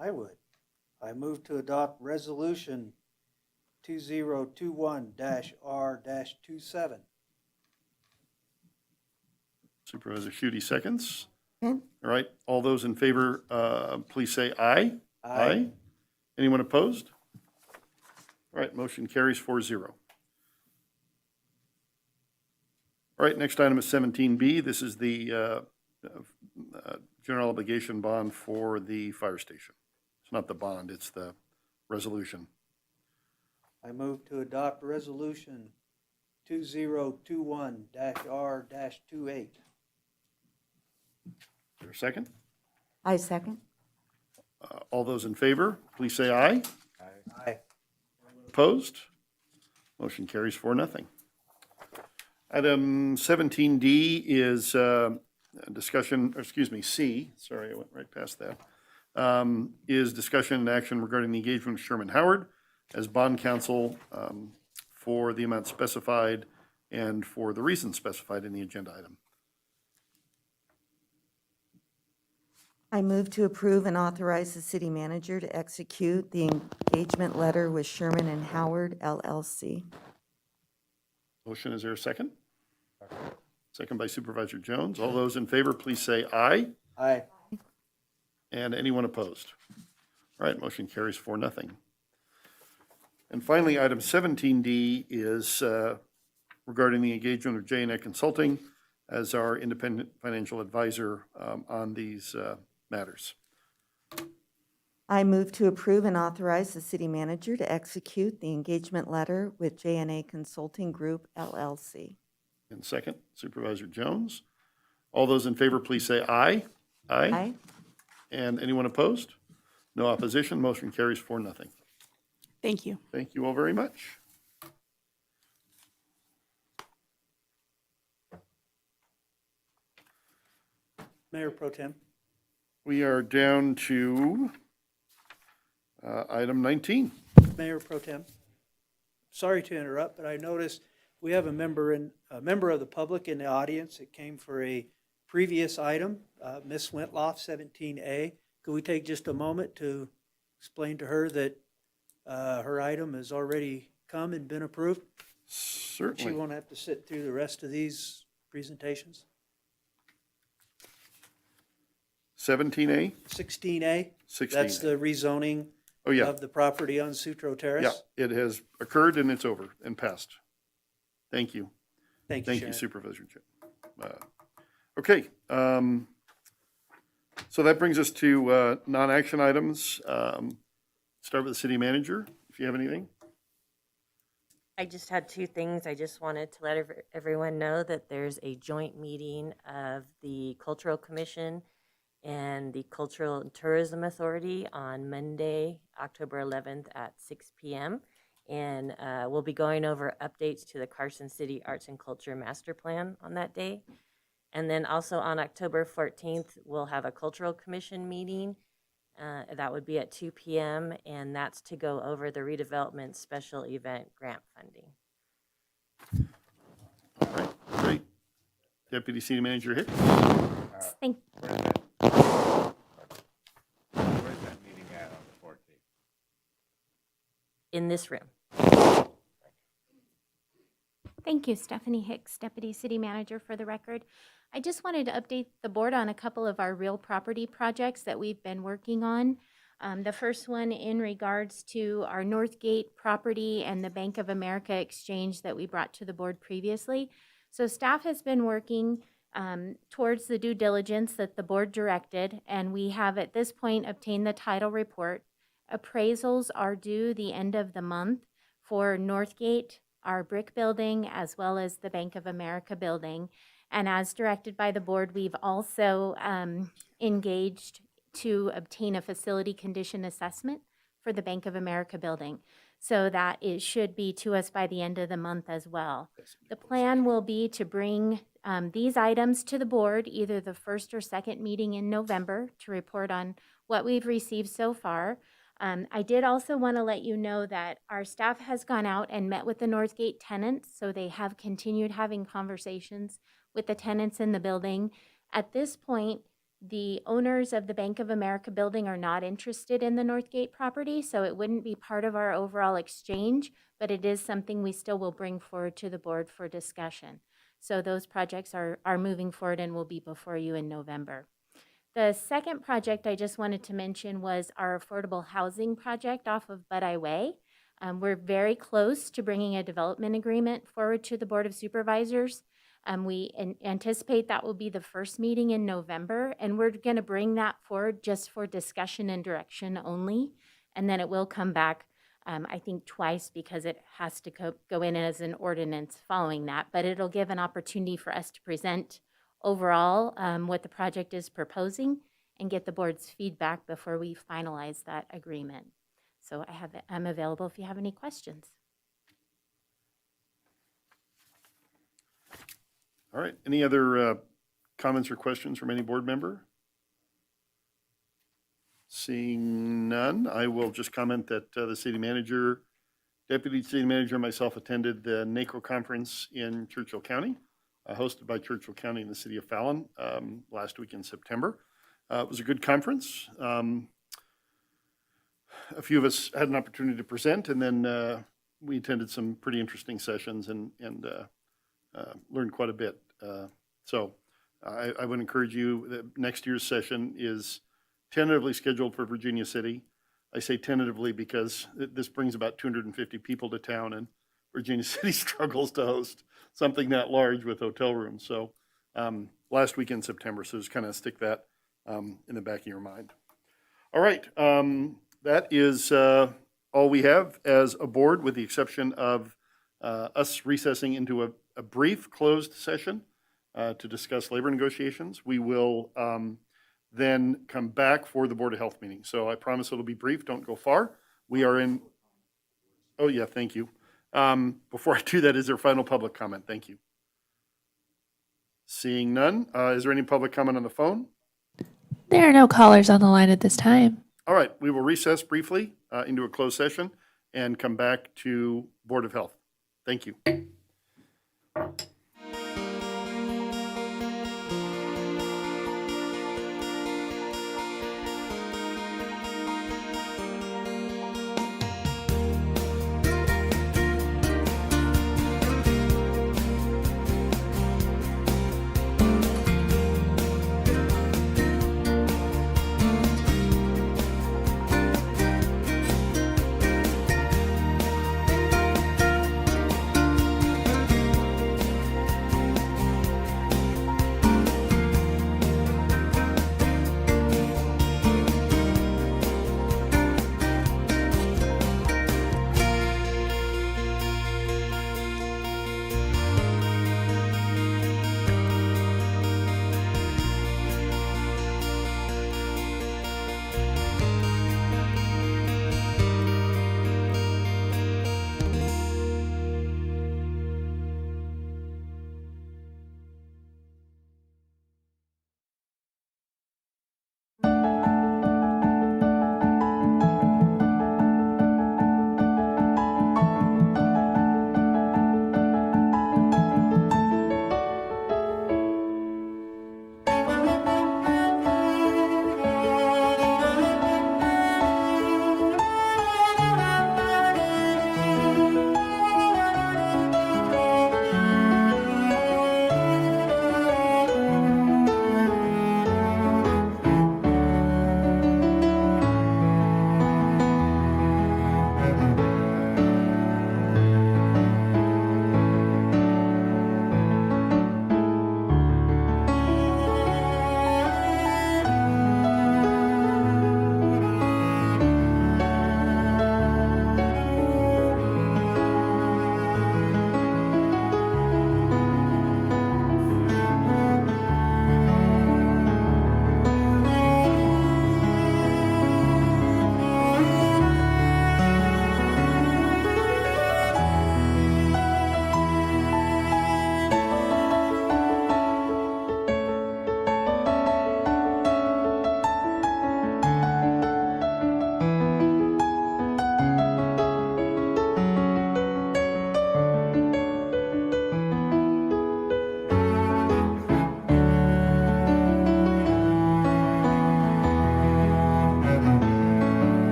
I would. I move to adopt Resolution 2021-R-27. Supervisor Shute seconds. Okay. All right, all those in favor, please say aye. Aye. Anyone opposed? All right, motion carries 4-0. All right, next item is 17B. This is the general obligation bond for the fire station. It's not the bond, it's the resolution. I move to adopt Resolution 2021-R-28. Is there a second? I second. All those in favor, please say aye. Aye. Opposed? Motion carries 4-0. Item 17D is discussion, or excuse me, C, sorry, I went right past that, is discussion and action regarding the engagement of Sherman Howard as bond counsel for the amount specified and for the reasons specified in the agenda item. I move to approve and authorize the city manager to execute the engagement letter with Sherman and Howard LLC. Motion, is there a second? Second by Supervisor Jones. All those in favor, please say aye. Aye. And anyone opposed? All right, motion carries 4-0. And finally, item 17D is regarding the engagement of J&A Consulting as our independent financial advisor on these matters. I move to approve and authorize the city manager to execute the engagement letter with J&A Consulting Group LLC. And second, Supervisor Jones. All those in favor, please say aye. Aye. And anyone opposed? No opposition, motion carries 4-0. Thank you. Thank you all very much. Mayor Pro Tem. We are down to item 19. Mayor Pro Tem. Sorry to interrupt, but I noticed we have a member of the public in the audience that came for a previous item, Ms. Wentloff, 17A. Could we take just a moment to explain to her that her item has already come and been approved? She Certainly. won't have to sit through the rest of these presentations. 17A? 16A? 16A. That's the rezoning Oh, yeah. of the property on Sutro Terrace? Yeah, it has occurred and it's over and passed. Thank you. Thank you, Thank you, Sharon. Supervisor. Okay, so that brings us to non-action items. Start with the city manager, if you have anything. I just had two things. I just wanted to let everyone know that there's a joint meeting of the Cultural Commission and the Cultural and Tourism Authority on Monday, October 11th at 6 p.m. And we'll be going over updates to the Carson City Arts and Culture Master Plan on that day. And then also on October 14th, we'll have a Cultural Commission meeting. That would be at 2 p.m. and that's to go over the redevelopment special event grant funding. All right, great. Deputy City Manager Hicks. Thank Where's that meeting at on the 14th? in this room. Thank you, Stephanie Hicks, Deputy City Manager, for the record. I just wanted to update the board on a couple of our real property projects that we've been working on. The first one in regards to our Northgate property and the Bank of America exchange that we brought to the board previously. So staff has been working towards the due diligence that the board directed, and we have at this point obtained the title report. Appraisals are due the end of the month for Northgate, our brick building, as well as the Bank of America building. And as directed by the board, we've also engaged to obtain a facility condition assessment for the Bank of America building. So that it should be to us by the end of the month as well. The plan will be to bring these items to the board, either the first or second meeting in November, to report on what we've received so far. I did also want to let you know that our staff has gone out and met with the Northgate tenants, so they have continued having conversations with the tenants in the building. At this point, The owners of the Bank of America building are not interested in the Northgate property, so it wouldn't be part of our overall exchange, but it is something we still will bring forward to the board for discussion. So those projects are moving forward and will be before you in November. The second project I just wanted to mention was our affordable housing project off of Budeye Way. We're very close to bringing a development agreement forward to the Board of Supervisors. We anticipate that will be the first meeting in November, and we're going to bring that forward just for discussion and direction only. And then it will come back, I think, twice because it has to go in as an ordinance following that. But it'll give an opportunity for us to present overall what the project is proposing and get the board's feedback before we finalize that agreement. So I'm available if you have any questions. All right, any other comments or questions from any board member? Seeing none, I will just comment that the city manager, deputy city manager, and myself attended the NACO conference in Churchill County, hosted by Churchill County and the city of Fallon last week in September. It was a good conference. A few of us had an opportunity to present, and then we attended some pretty interesting sessions and learned quite a bit. So I would encourage you that next year's session is tentatively scheduled for Virginia City. I say tentatively because this brings about 250 people to town, and Virginia City struggles to host something that large with hotel rooms. So last week in September, so just kind of stick that in the back of your mind. All right, that is all we have as a board, with the exception of us recessing into a brief closed session to discuss labor negotiations. We will then come back for the Board of Health meeting. So I promise it'll be brief. Don't go far. We are in. Oh, yeah, thank you. Before I do that, is there final public comment? Thank you. Seeing none. Is there any public comment on the phone? There are no callers on the line at this time. All right, we will recess briefly into a closed session and come back to Board of Health. Thank you.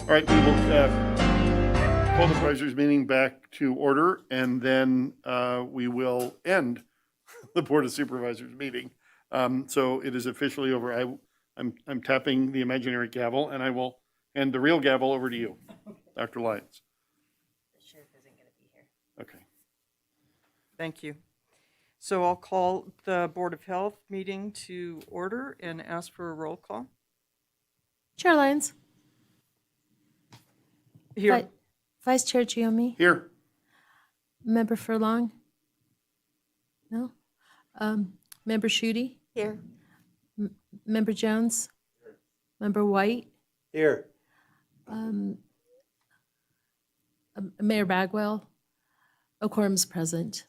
All right, we will call the Supervisors meeting back to order, and then we will end the Board of Supervisors meeting. So it is officially over. I'm tapping the imaginary gavel, and I will hand the real gavel over to you, Dr. Lyons. The sheriff isn't going to be here. Okay. Thank you. So I'll call the Board of Health meeting to order and ask for a roll call. Chair Lyons. Here. Vice Chair Giommi. Here. Member Furlong. No. Member Schutte. Here. Member Jones. Member White. Here. Mayor Bagwell. A quorum's present.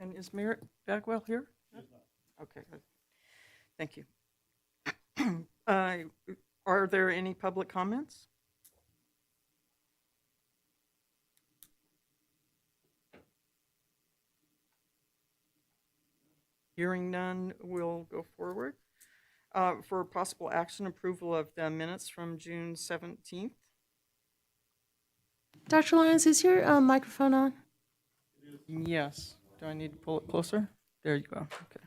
And is Mayor Bagwell here? Okay, good. Thank you. Are there any public comments? Hearing none, we'll go forward. For possible action, approval of the minutes from June 17th. Dr. Lyons, is your microphone on? Yes. Do I need to pull it closer? There you go. Okay.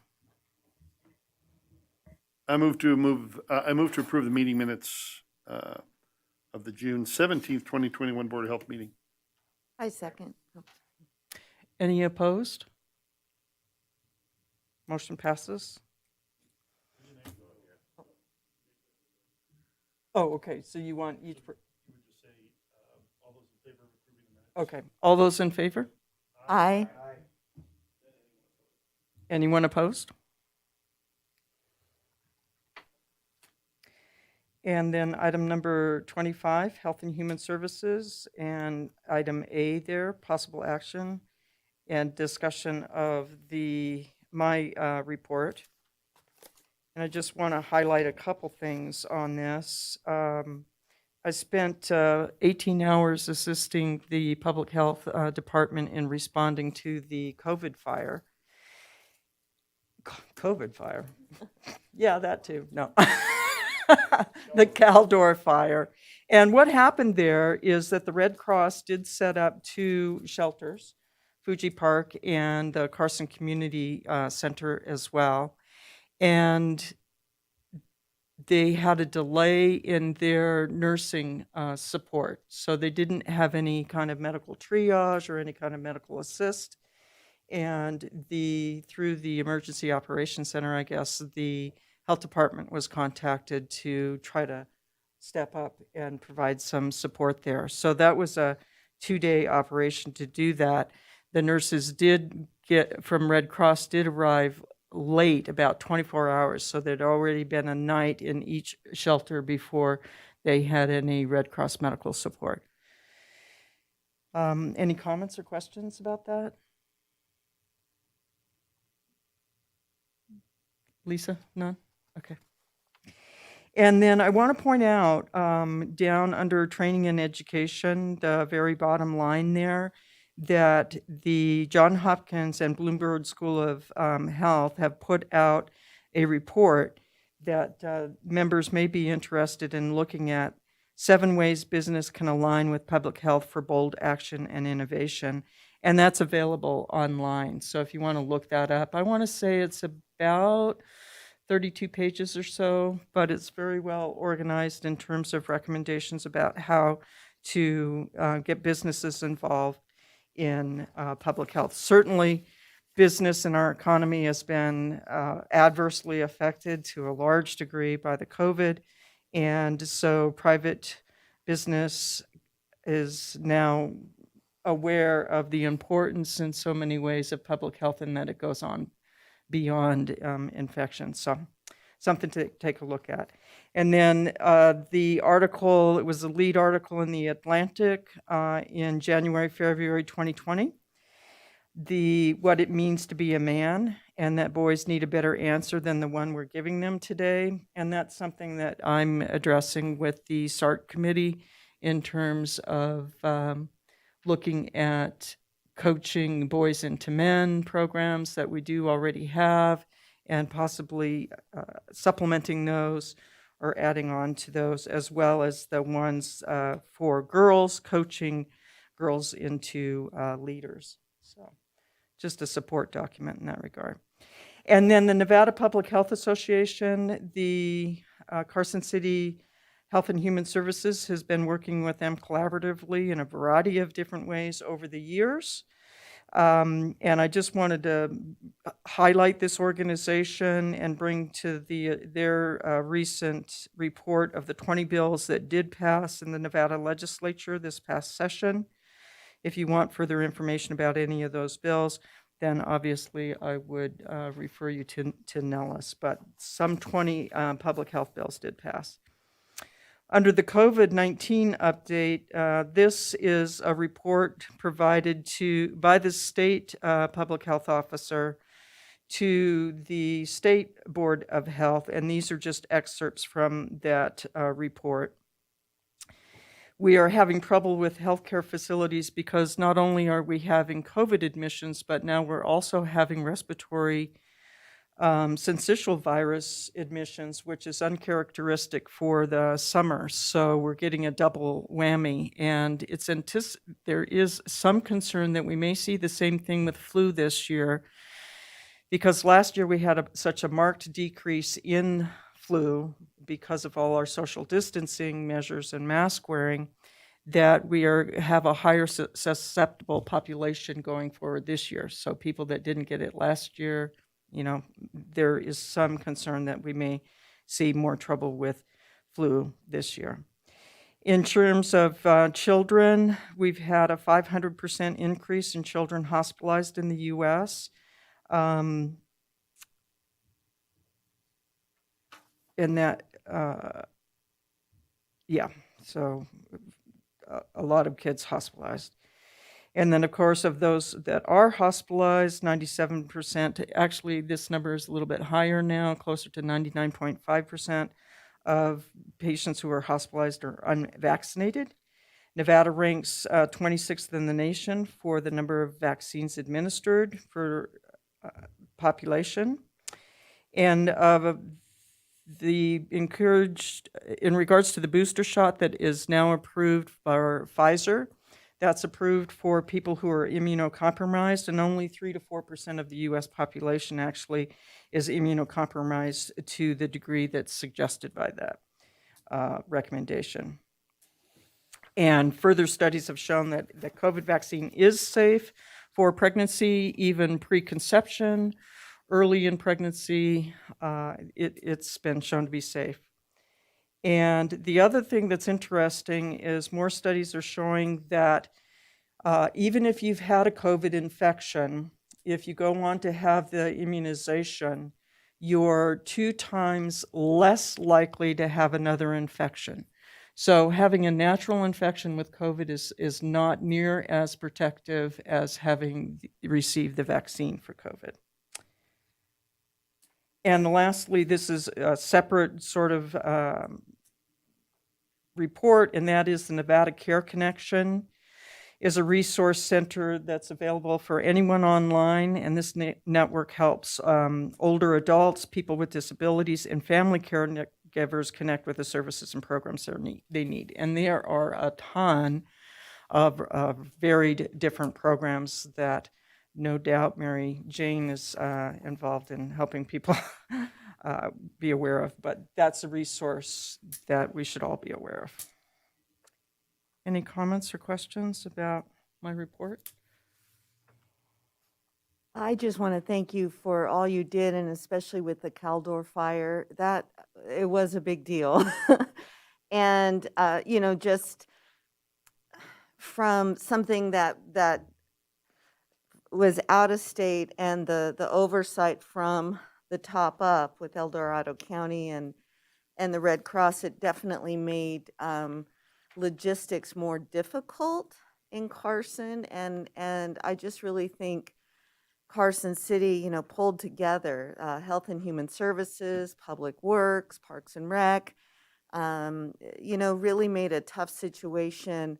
I move to approve the meeting minutes of the June 17th, 2021 Board of Health meeting. I second. Any opposed? Motion passes. Oh, okay, so you want each. Okay, all those in favor? Aye. Anyone opposed? And then item number 25, Health and Human Services, and item A there, possible action and discussion of my report. And I just want to highlight a couple things on this. I spent 18 hours assisting the Public Health Department in responding to the COVID fire. COVID fire? Yeah, that too. No. The Caldor fire. And what happened there is that the Red Cross did set up 2 shelters, Fuji Park and the Carson Community Center as well. And they had a delay in their nursing support. So they didn't have any kind of medical triage or any kind of medical assist. And through the Emergency Operations Center, I guess, the health department was contacted to try to step up and provide some support there. So that was a 2-day operation to do that. The nurses from Red Cross did arrive late, about 24 hours. So there'd already been a night in each shelter before they had any Red Cross medical support. Any comments or questions about that? Lisa, none? Okay. And then I want to point out down under training and education, the very bottom line there, that the Johns Hopkins and Bloomberg School of Health have put out a report that members may be interested in looking at 7 ways business can align with public health for bold action and innovation. And that's available online. So if you want to look that up, I want to say it's about 32 pages or so, but it's very well organized in terms of recommendations about how to get businesses involved in public health. Certainly, business in our economy has been adversely affected to a large degree by the COVID, and so private business is now aware of the importance in so many ways of public health and that it goes on beyond infection. So something to take a look at. And then the article, it was a lead article in The Atlantic in January, February 2020. What it means to be a man, and that boys need a better answer than the one we're giving them today. And that's something that I'm addressing with the SART committee in terms of looking at coaching boys into men programs that we do already have, and possibly supplementing those, are adding on to those, as well as the ones for girls, coaching girls into leaders. So just a support document in that regard. And then the Nevada Public Health Association, the Carson City Health and Human Services has been working with them collaboratively in a variety of different ways over the years. And I just wanted to highlight this organization and bring to their recent report of the 20 bills that did pass in the Nevada legislature this past session. If you want further information about any of those bills, then obviously I would refer you to Nellis, but some 20 public health bills did pass. Under the COVID-19 update, this is a report provided by the state public health officer to the State Board of Health, and these are just excerpts from that report. We are having trouble with healthcare facilities because not only are we having COVID admissions, but now we're also having respiratory syncytial virus admissions, which is uncharacteristic for the summer. So we're getting a double whammy, and there is some concern that we may see the same thing with flu this year, because last year we had such a marked decrease in flu because of all our social distancing measures and mask wearing, that we have a higher susceptible population going forward this year. So people that didn't get it last year, there is some concern that we may see more trouble with flu this year. In terms of children, we've had a 500% increase in children hospitalized in the U.S. And that, so a lot of kids hospitalized. And then, of course, of those that are hospitalized, 97%, actually this number is a little bit higher now, closer to 99.5% of patients who are hospitalized are unvaccinated. Nevada ranks 26th in the nation for the number of vaccines administered for population. And in regards to the booster shot that is now approved by Pfizer, that's approved for people who are immunocompromised, and only 3 to 4% of the U.S. population actually is immunocompromised to the degree that's suggested by that recommendation. And further studies have shown that the COVID vaccine is safe for pregnancy, even preconception, early in pregnancy. It's been shown to be safe. And the other thing that's interesting is more studies are showing that even if you've had a COVID infection, if you go on to have the immunization, you're 2 times less likely to have another infection. So having a natural infection with COVID is not near as protective as having received the vaccine for COVID. And lastly, this is a separate sort of report, and that is the Nevada Care Connection is a resource center that's available for anyone online, and this network helps older adults, people with disabilities, and family caregivers connect with the services and programs they need. And there are a ton of varied different programs that no doubt Mary Jane is involved in helping people be aware of, but that's a resource that we should all be aware of. Any comments or questions about my report? I just want to thank you for all you did, and especially with the Caldor fire. It was a big deal. And, just from something that was out of state, and the oversight from the top up with El Dorado County and the Red Cross, it definitely made logistics more difficult in Carson, and I just really think Carson City, pulled together Health and Human Services, Public Works, Parks and Rec, really made a tough situation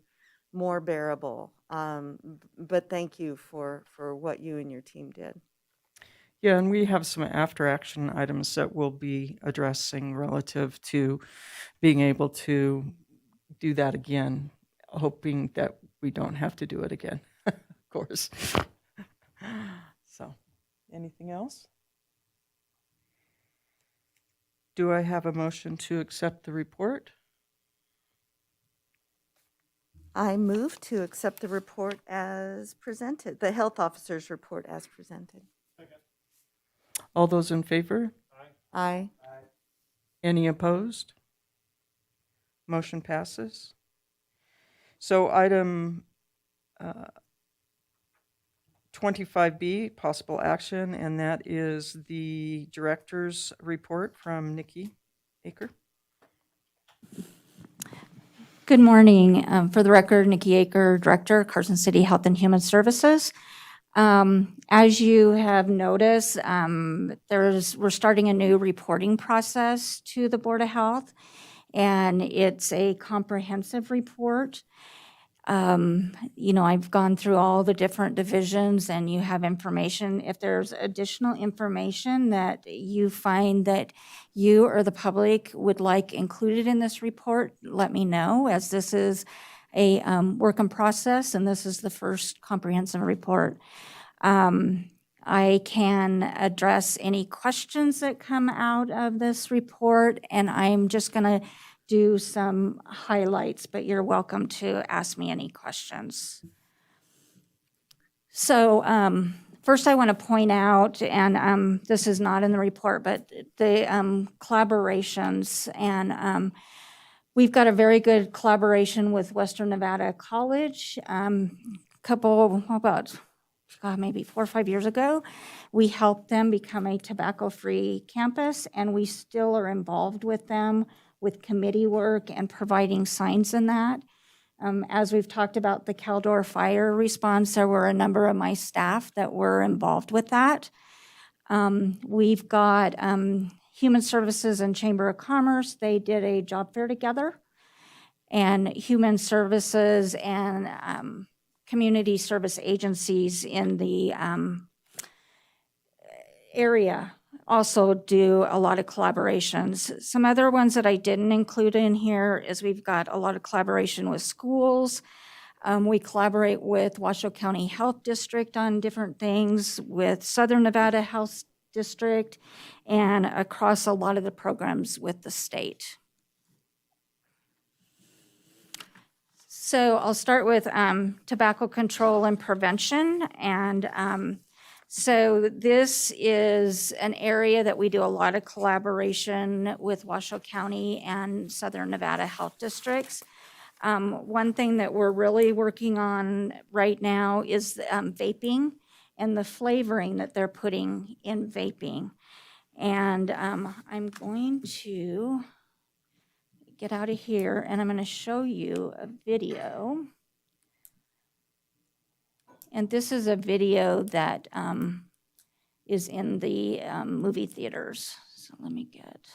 more bearable. But thank you for what you and your team did. Yeah, and we have some after-action items that we'll be addressing relative to being able to do that again, hoping that we don't have to do it again, of course. So, anything else? Do I have a motion to accept the report? I move to accept the report as presented, the health officer's report as presented. All those in favor? Aye. Any opposed? Motion passes. So item 25B, possible action, and that is the director's report from Nikki Aker. Good morning. For the record, Nikki Aker, Director, Carson City Health and Human Services. As you have noticed, we're starting a new reporting process to the Board of Health, and it's a comprehensive report. I've gone through all the different divisions, and you have information. If there's additional information that you find that you or the public would like included in this report, let me know, as this is a work in process, and this is the first comprehensive report. I can address any questions that come out of this report, and I'm just going to do some highlights, but you're welcome to ask me any questions. So first I want to point out, and this is not in the report, but the collaborations, and we've got a very good collaboration with Western Nevada College. Maybe 4 or 5 years ago, we helped them become a tobacco-free campus, and we still are involved with them with committee work and providing signs in that. As we've talked about the Caldor fire response, there were a number of my staff that were involved with that. We've got Human Services and Chamber of Commerce. They did a job fair together. And Human Services and community service agencies in the area also do a lot of collaborations. Some other ones that I didn't include in here is we've got a lot of collaboration with schools. We collaborate with Washoe County Health District on different things, with Southern Nevada Health District, and across a lot of the programs with the state. So I'll start with tobacco control and prevention. And so this is an area that we do a lot of collaboration with Washoe County and Southern Nevada Health Districts. One thing that we're really working on right now is vaping and the flavoring that they're putting in vaping. And I'm going to get out of here, and I'm going to show you a video. And this is a video that is in the movie theaters. So let me get.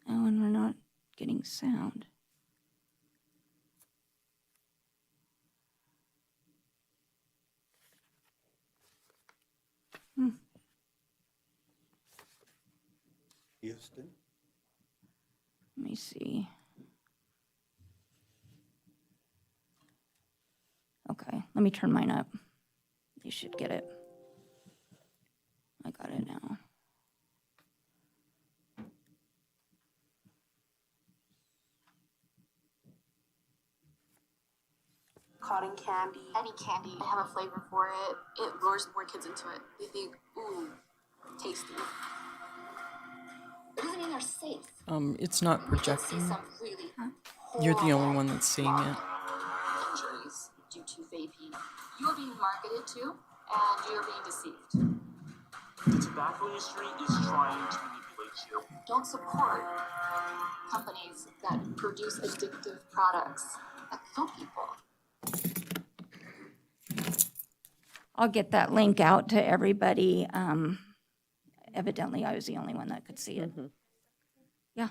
Oh, and we're not getting sound. Houston. Let me see. Okay, let me turn mine up. You should get it. I got it now. Cotton candy, any candy, I have a flavor for it. It lures more kids into it. They think, ooh, tasty. It doesn't mean they're safe. It's not We can see projecting. some really You're the only horrible one that's seeing it. injuries due to vaping. You are being marketed to, and you are being deceived. The tobacco industry is trying to manipulate you. Don't support companies that produce addictive products that kill people. I'll get that link out to everybody evidently I was the only one that could see it. Yeah.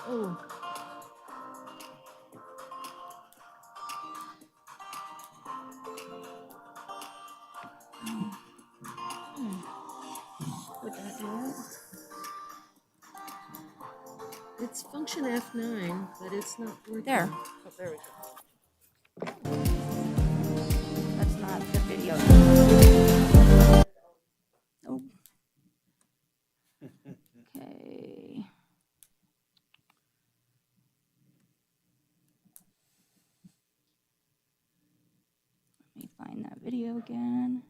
Oh. Would that do it? It's function F9, but it's not working. There. Oh, there we go. That's not the video. Oh. Okay. Let me find that video again.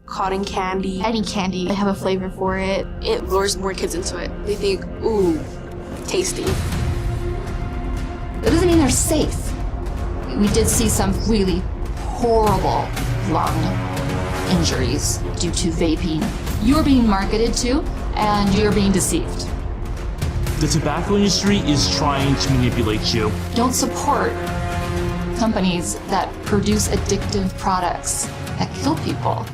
Cotton candy, any candy, they have a flavor for it. It lures more kids into it. They think, ooh, tasty. That doesn't mean they're safe. We did see some really horrible lung injuries due to vaping. You're being marketed to, and you're being deceived. The tobacco industry is trying to manipulate you. Don't support companies that produce addictive products that kill people.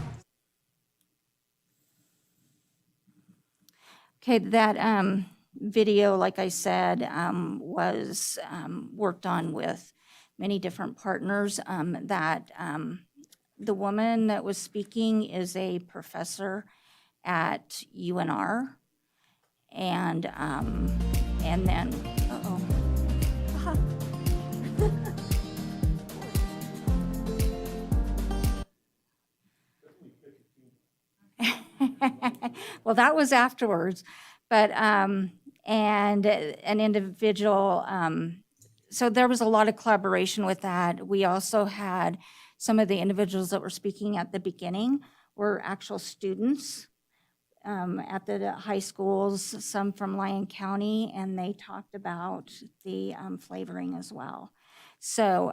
Okay, that video, like I said, was worked on with many different partners. The woman that was speaking is a professor at UNR, and then, uh-oh. Well, that was afterwards, but, and an individual, so there was a lot of collaboration with that. We also had some of the individuals that were speaking at the beginning were actual students at the high schools, some from Lyon County, and they talked about the flavoring as well. So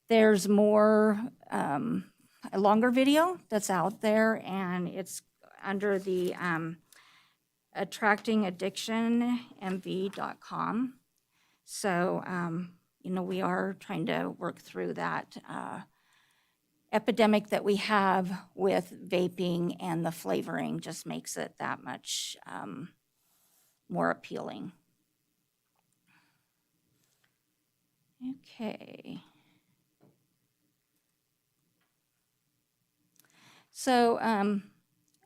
there's more, a longer video that's out there, and it's under the attractingaddictionmv.com. So, we are trying to work through that epidemic that we have with vaping, and the flavoring just makes it that much more appealing. Okay. So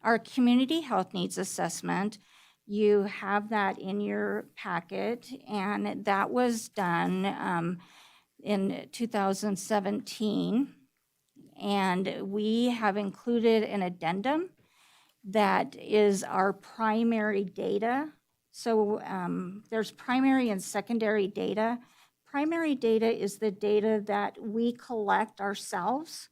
our community health needs assessment, you have that in your packet, and that was done in 2017. And we have included an addendum that is our primary data. So there's primary and secondary data. Primary data is the data that we collect ourselves,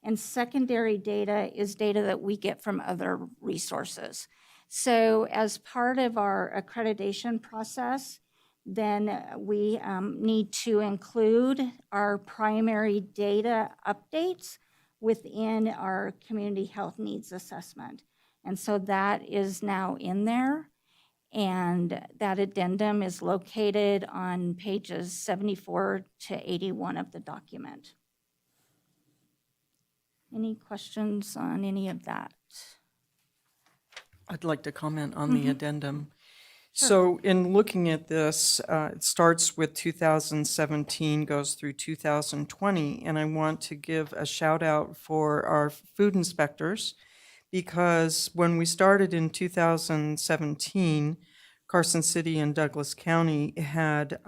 and secondary data is data that we get from other resources. So as part of our accreditation process, then we need to include our primary data updates within our community health needs assessment. And so that is now in there. And that addendum is located on pages 74 to 81 of the document. Any questions on any of that? I'd like to comment on the addendum. So in looking at this, it starts with 2017, goes through 2020, and I want to give a shout out for our food inspectors, because when we started in 2017, Carson City and Douglas County had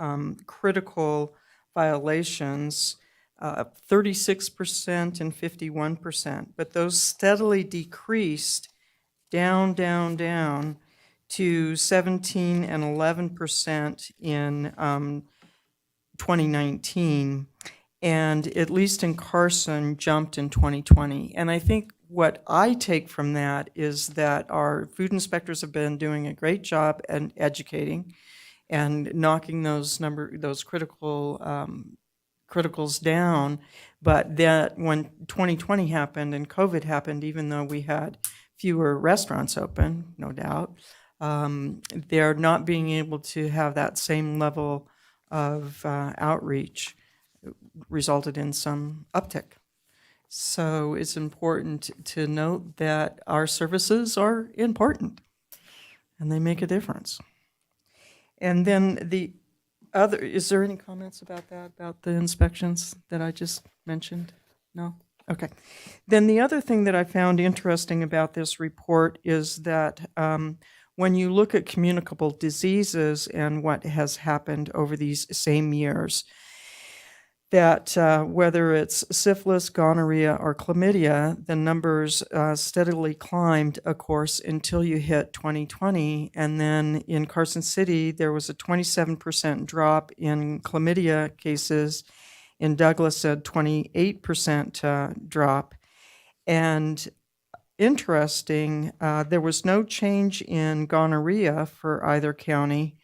critical violations, 36% and 51%, but those steadily decreased down, down, down to 17 and 11% in 2019, and at least in Carson, jumped in 2020. And I think what I take from that is that our food inspectors have been doing a great job at educating and knocking those criticals down, but that when 2020 happened and COVID happened, even though we had fewer restaurants open, no doubt, they're not being able to have that same level of outreach resulted in some uptick. So it's important to note that our services are important and they make a difference. And then the other, is there any comments about that, about the inspections that I just mentioned? No? Okay. Then the other thing that I found interesting about this report is that when you look at communicable diseases and what has happened over these same years, that whether it's syphilis, gonorrhea, or chlamydia, the numbers steadily climbed, of course, until you hit 2020. And then in Carson City, there was a 27% drop in chlamydia cases. In Douglas, a 28% drop. And interesting, there was no change in gonorrhea for either county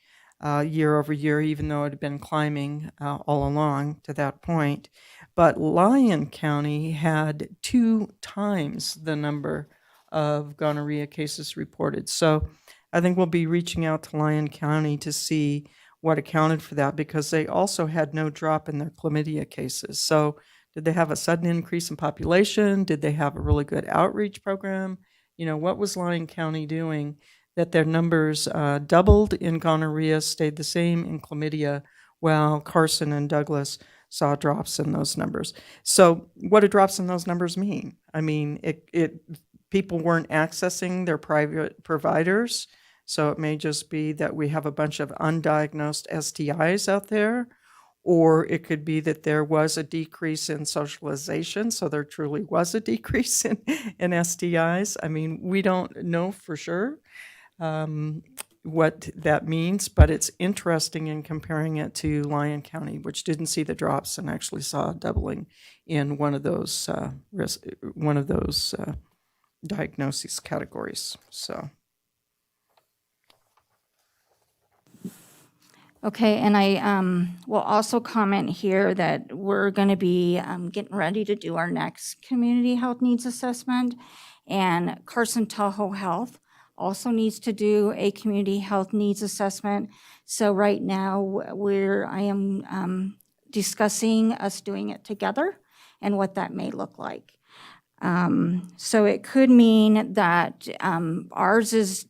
year over year, even though it had been climbing all along to that point. But Lyon County had 2 times the number of gonorrhea cases reported. So I think we'll be reaching out to Lyon County to see what accounted for that, because they also had no drop in their chlamydia cases. So did they have a sudden increase in population? Did they have a really good outreach program? You know, what was Lyon County doing that their numbers doubled in gonorrhea, stayed the same in chlamydia, while Carson and Douglas saw drops in those numbers? So what do drops in those numbers mean? I mean, people weren't accessing their private providers. So it may just be that we have a bunch of undiagnosed STIs out there, or it could be that there was a decrease in socialization, so there truly was a decrease in STIs. I mean, we don't know for sure what that means, but it's interesting in comparing it to Lyon County, which didn't see the drops and actually saw a doubling in one of those diagnosis categories. So. Okay, and I will also comment here that we're going to be getting ready to do our next community health needs assessment, and Carson Tahoe Health also needs to do a community health needs assessment. So right now, I am discussing us doing it together and what that may look like. So it could mean that ours is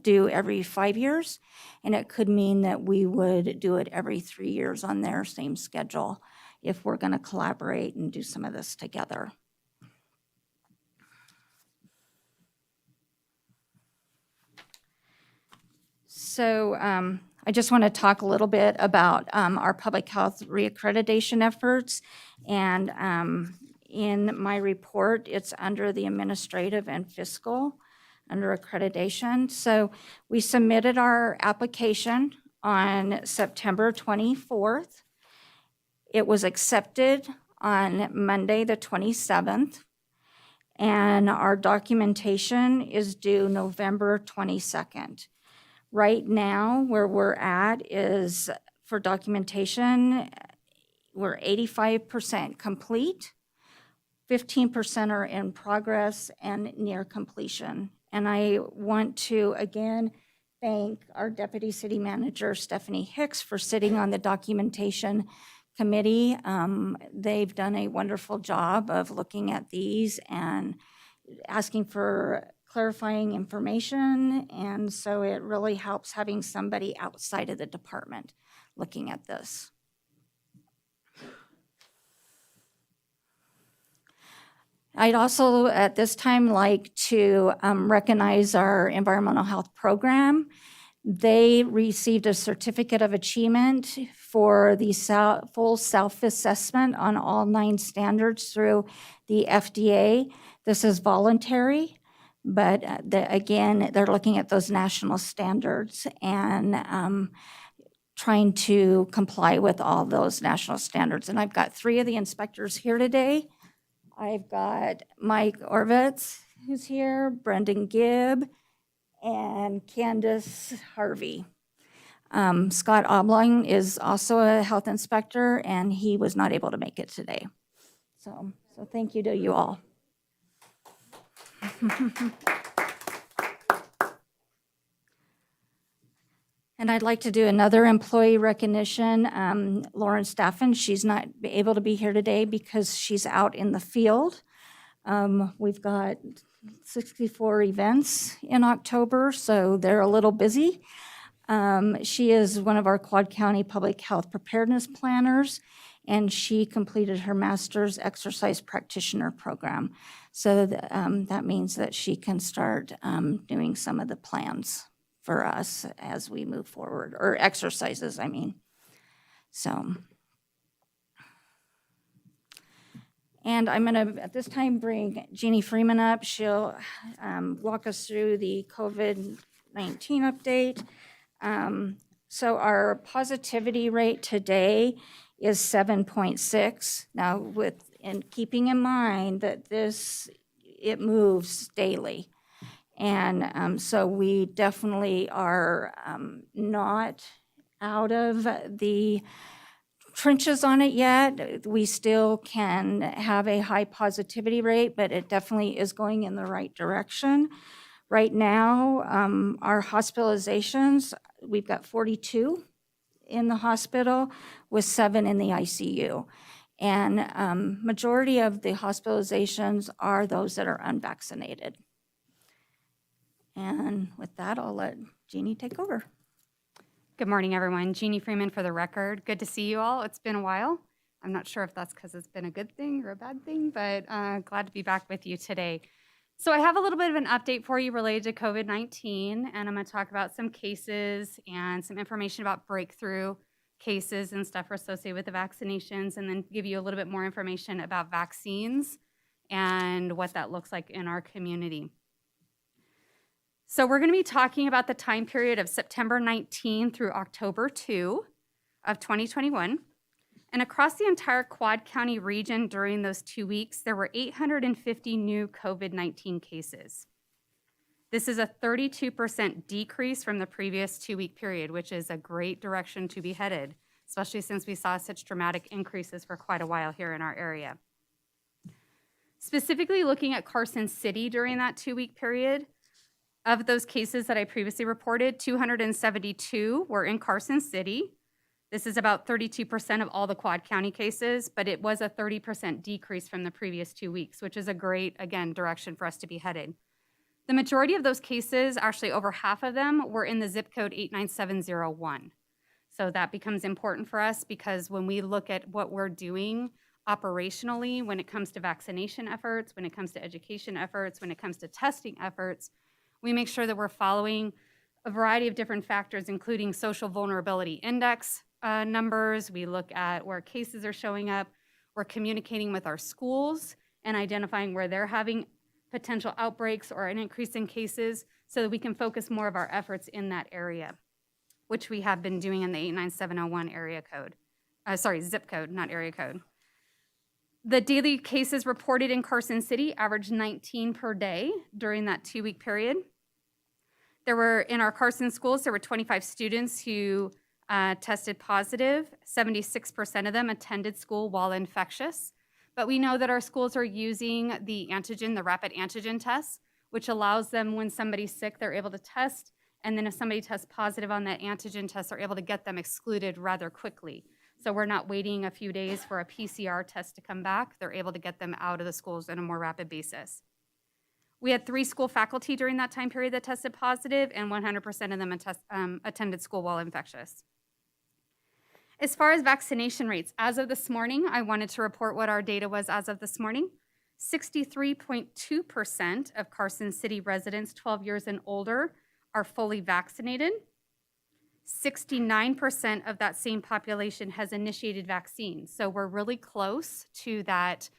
due every 5 years, and it could mean that we would do it every 3 years on their same schedule if we're going to collaborate and do some of this together. So I just want to talk a little bit about our public health reaccreditation efforts. And in my report, it's under the administrative and fiscal, under accreditation. So we submitted our application on September 24th. It was accepted on Monday, the 27th. And our documentation is due November 22nd. Right now, where we're at is for documentation, we're 85% complete, 15% are in progress and near completion. And I want to, again, thank our Deputy City Manager, Stephanie Hicks, for sitting on the documentation committee. They've done a wonderful job of looking at these and asking for clarifying information, and so it really helps having somebody outside of the department looking at this. I'd also at this time like to recognize our environmental health program. They received a certificate of achievement for the full self-assessment on all 9 standards through the FDA. This is voluntary. But again, they're looking at those national standards and trying to comply with all those national standards. And I've got 3 of the inspectors here today. I've got Mike Orvitz, who's here, Brendan Gibb, and Candace Harvey. Scott Obling is also a health inspector, and he was not able to make it today. So thank you to you all. And I'd like to do another employee recognition. Lauren Staffen, she's not able to be here today because she's out in the field. We've got 64 events in October, so they're a little busy. She is one of our Quad County Public Health Preparedness Planners, and she completed her master's exercise practitioner program. So that means that she can start doing some of the plans for us as we move forward, or exercises, I mean. So, and I'm gonna, at this time, bring Jeannie Freeman up. She'll walk us through the COVID-19 update. So our positivity rate today is 7.6. Now, in keeping in mind that it moves daily. And so we definitely are not out of the trenches on it yet. We still can have a high positivity rate, but it definitely is going in the right direction. Right now, our hospitalizations, we've got 42 in the hospital with 7 in the ICU. And majority of the hospitalizations are those that are unvaccinated. And with that, I'll let Jeannie take over. Good morning, everyone. Jeannie Freeman for the record. Good to see you all. It's been a while. I'm not sure if that's because it's been a good thing or a bad thing, but glad to be back with you today. So I have a little bit of an update for you related to COVID-19, and I'm going to talk about some cases and some information about breakthrough cases and stuff associated with the vaccinations, and then give you a little bit more information about vaccines and what that looks like in our community. So we're going to be talking about the time period of September 19 through October 2 of 2021. And across the entire Quad County region during those 2 weeks, there were 850 new COVID-19 cases. This is a 32% decrease from the previous 2-week period, which is a great direction to be headed, especially since we saw such dramatic increases for quite a while here in our area. Specifically looking at Carson City during that 2-week period, of those cases that I previously reported, 272 were in Carson City. This is about 32% of all the Quad County cases, but it was a 30% decrease from the previous 2 weeks, which is a great, again, direction for us to be headed. The majority of those cases, actually over half of them, were in the zip code 89701. So that becomes important for us because when we look at what we're doing operationally, when it comes to vaccination efforts, when it comes to education efforts, when it comes to testing efforts, we make sure that we're following a variety of different factors, including social vulnerability index numbers. We look at where cases are showing up. We're communicating with our schools and identifying where they're having potential outbreaks or an increase in cases so that we can focus more of our efforts in that area, which we have been doing in the 89701 area code. Zip code, not area code. The daily cases reported in Carson City averaged 19 per day during that 2-week period. There were, in our Carson schools, there were 25 students who tested positive. 76% of them attended school while infectious. But we know that our schools are using the antigen, the rapid antigen tests, which allows them, when somebody's sick, they're able to test. And then if somebody tests positive on that antigen test, they're able to get them excluded rather quickly. So we're not waiting a few days for a PCR test to come back. They're able to get them out of the schools on a more rapid basis. We had 3 school faculty during that time period that tested positive, and 100% of them attended school while infectious. As far as vaccination rates, as of this morning, I wanted to report what our data was as of this morning. 63.2% of Carson City residents 12 years and older are fully vaccinated. 69% of that same population has initiated vaccines. So we're really close to that,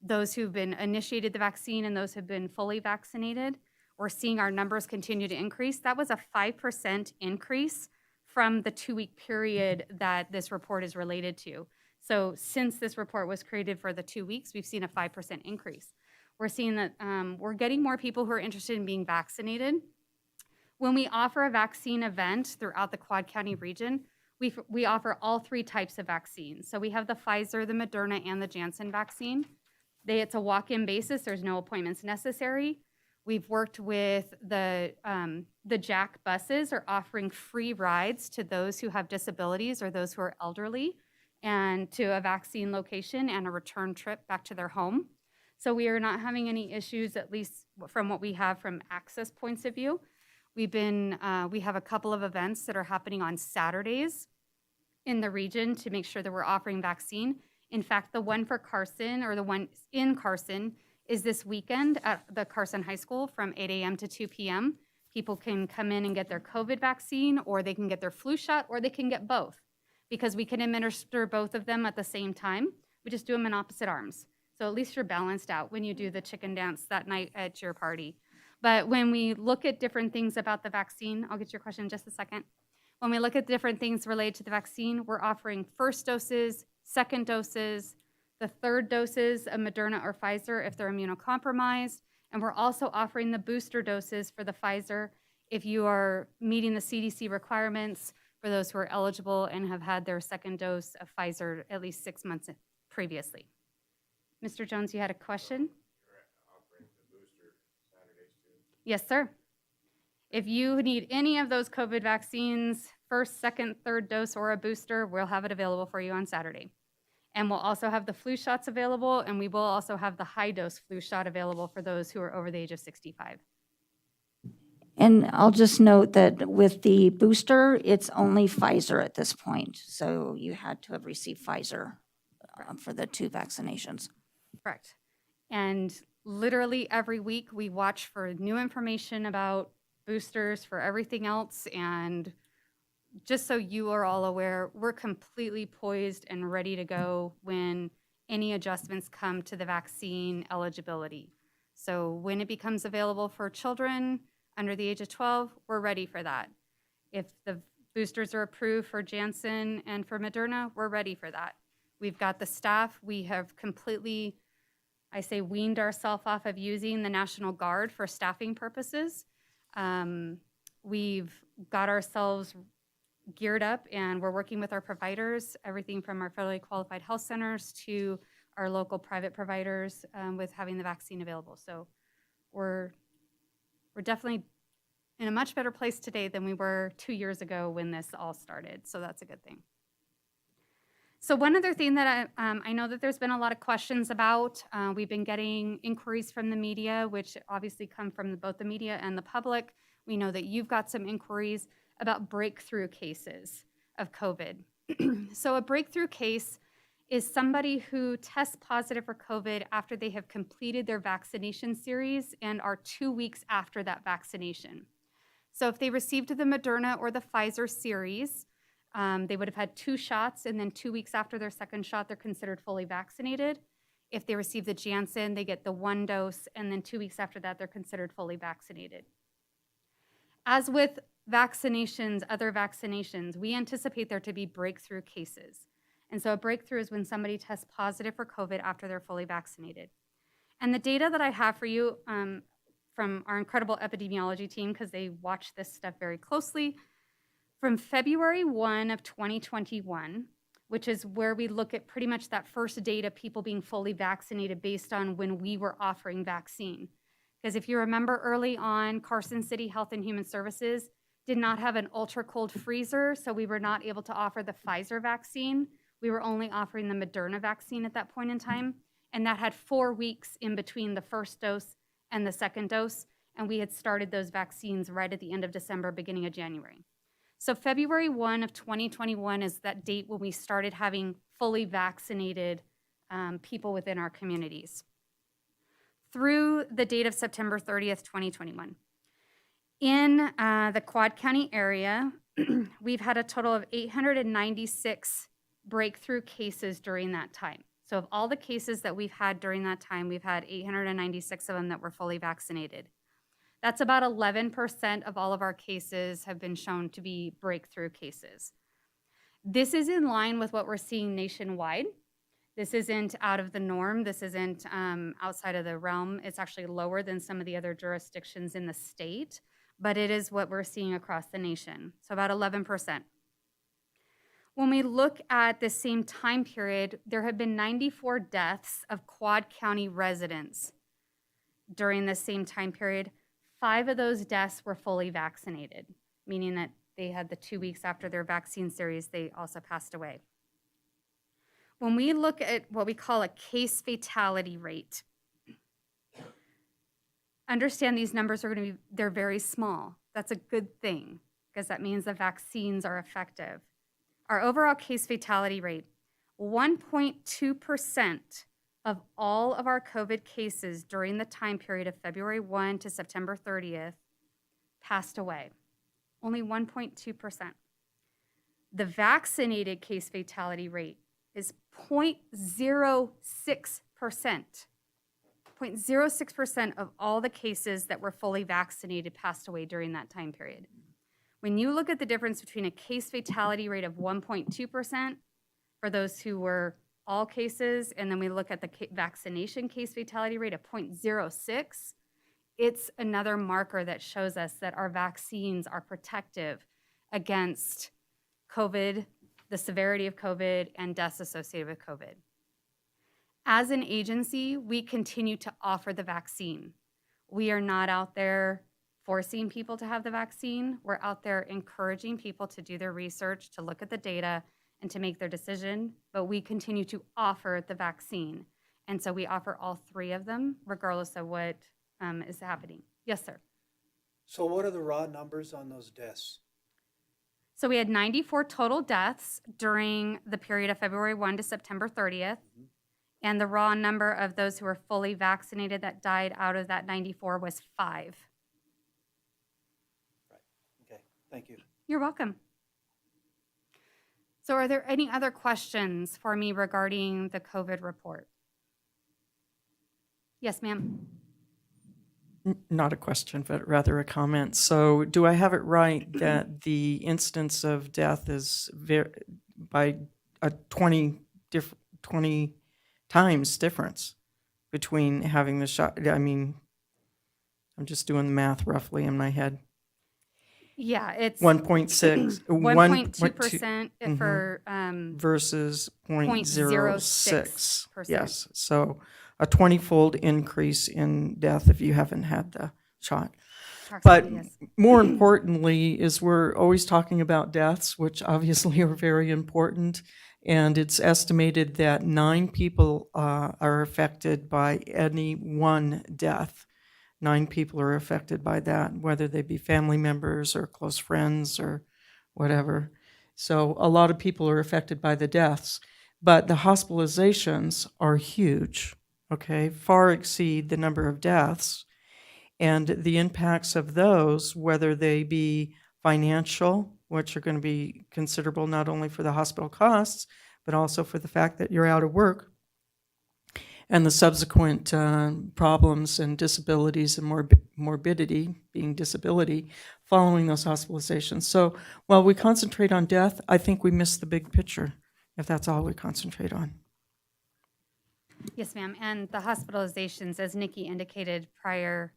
those who've been initiated the vaccine and those who've been fully vaccinated. we're seeing our numbers continue to increase. That was a 5% increase from the 2-week period that this report is related to. So since this report was created for the 2 weeks, we've seen a 5% increase. We're seeing that we're getting more people who are interested in being vaccinated. When we offer a vaccine event throughout the Quad County region, we offer all 3 types of vaccines. So we have the Pfizer, the Moderna, and the Janssen vaccine. It's a walk-in basis. There's no appointments necessary. We've worked with the Jack buses are offering free rides to those who have disabilities or those who are elderly and to a vaccine location and a return trip back to their home. So we are not having any issues, at least from what we have from access points of view. We have a couple of events that are happening on Saturdays in the region to make sure that we're offering vaccine. In fact, the one for Carson, or the one in Carson, is this weekend at the Carson High School from 8 a.m. to 2 p.m. People can come in and get their COVID vaccine, or they can get their flu shot, or they can get both, because we can administer both of them at the same time. We just do them in opposite arms. So at least you're balanced out when you do the chicken dance that night at your party. But when we look at different things about the vaccine, I'll get to your question in just a second. When we look at different things related to the vaccine, we're offering first doses, second doses, the third doses of Moderna or Pfizer if they're immunocompromised. And we're also offering the booster doses for the Pfizer if you are meeting the CDC requirements for those who are eligible and have had their second dose of Pfizer at least 6 months previously. Mr. Jones, you had a question? Yes, sir. If you need any of those COVID vaccines, first, second, third dose, or a booster, we'll have it available for you on Saturday. And we'll also have the flu shots available, and we will also have the high-dose flu shot available for those who are over the age of 65. And I'll just note that with the booster, it's only Pfizer at this point. So you had to have received Pfizer for the 2 vaccinations. Correct. And literally every week, we watch for new information about boosters for everything else. And just so you are all aware, we're completely poised and ready to go when any adjustments come to the vaccine eligibility. So when it becomes available for children under the age of 12, we're ready for that. If the boosters are approved for Janssen and for Moderna, we're ready for that. We've got the staff. We have completely, I say, weaned ourselves off of using the National Guard for staffing purposes. We've got ourselves geared up, and we're working with our providers, everything from our federally qualified health centers to our local private providers with having the vaccine available. So we're definitely in a much better place today than we were 2 years ago when this all started. So that's a good thing. So one other thing that I know that there's been a lot of questions about, we've been getting inquiries from the media, which obviously come from both the media and the public. We know that you've got some inquiries about breakthrough cases of COVID. So a breakthrough case is somebody who tests positive for COVID after they have completed their vaccination series and are 2 weeks after that vaccination. So if they received the Moderna or the Pfizer series, they would have had 2 shots, and then 2 weeks after their second shot, they're considered fully vaccinated. If they receive the Janssen, they get the 1 dose, and then 2 weeks after that, they're considered fully vaccinated. As with vaccinations, other vaccinations, we anticipate there to be breakthrough cases. And so a breakthrough is when somebody tests positive for COVID after they're fully vaccinated. And the data that I have for you from our incredible epidemiology team, because they watch this stuff very closely, from February 1 of 2021, which is where we look at pretty much that first data, people being fully vaccinated based on when we were offering vaccine. Because if you remember early on, Carson City Health and Human Services did not have an ultra cold freezer, so we were not able to offer the Pfizer vaccine. We were only offering the Moderna vaccine at that point in time. And that had 4 weeks in between the first dose and the second dose. And we had started those vaccines right at the end of December, beginning of January. So February 1 of 2021 is that date when we started having fully vaccinated people within our communities. Through the date of September 30th, 2021. In the Quad County area, we've had a total of 896 breakthrough cases during that time. So of all the cases that we've had during that time, we've had 896 of them that were fully vaccinated. That's about 11% of all of our cases have been shown to be breakthrough cases. This is in line with what we're seeing nationwide. This isn't out of the norm. This isn't outside of the realm. It's actually lower than some of the other jurisdictions in the state, but it is what we're seeing across the nation. So about 11%. When we look at the same time period, there have been 94 deaths of Quad County residents during the same time period. 5 of those deaths were fully vaccinated, meaning that they had the 2 weeks after their vaccine series, they also passed away. When we look at what we call a case fatality rate, understand these numbers are going to be, they're very small. That's a good thing because that means the vaccines are effective. Our overall case fatality rate, 1.2% of all of our COVID cases during the time period of February 1 to September 30th passed away. Only 1.2%. The vaccinated case fatality rate is 0.06%. 0.06% of all the cases that were fully vaccinated passed away during that time period. When you look at the difference between a case fatality rate of 1.2% for those who were all cases, and then we look at the vaccination case fatality rate of 0.06, it's another marker that shows us that our vaccines are protective against COVID, the severity of COVID, and deaths associated with COVID. As an agency, we continue to offer the vaccine. We are not out there forcing people to have the vaccine. We're out there encouraging people to do their research, to look at the data, and to make their decision, but we continue to offer the vaccine. And so we offer all 3 of them, regardless of what is happening. Yes, sir. So what are the raw numbers on those deaths? So we had 94 total deaths during the period of February 1 to September 30th. And the raw number of those who were fully vaccinated that died out of that 94 was 5. Right. Okay. Thank you. You're welcome. So are there any other questions for me regarding the COVID report? Yes, ma'am. Not a question, but rather a comment. So do I have it right that the instance of death is by a 20 times difference between having the shot? I mean, I'm just doing the math roughly in my head. Yeah, it's 1.6, 1.2% for versus 0.06. 0.06%. Yes, so a 20-fold increase in death if you haven't had the shot. But yes. more importantly is we're always talking about deaths, which obviously are very important. And it's estimated that 9 people are affected by any one death. 9 people are affected by that, whether they be family members or close friends or whatever. So a lot of people are affected by the deaths, but the hospitalizations are huge, okay, far exceed the number of deaths. And the impacts of those, whether they be financial, which are going to be considerable not only for the hospital costs, but also for the fact that you're out of work, and the subsequent problems and disabilities and morbidity, being disability, following those hospitalizations. So while we concentrate on death, I think we miss the big picture, if that's all we concentrate on. Yes, ma'am. And the hospitalizations, as Nikki indicated prior,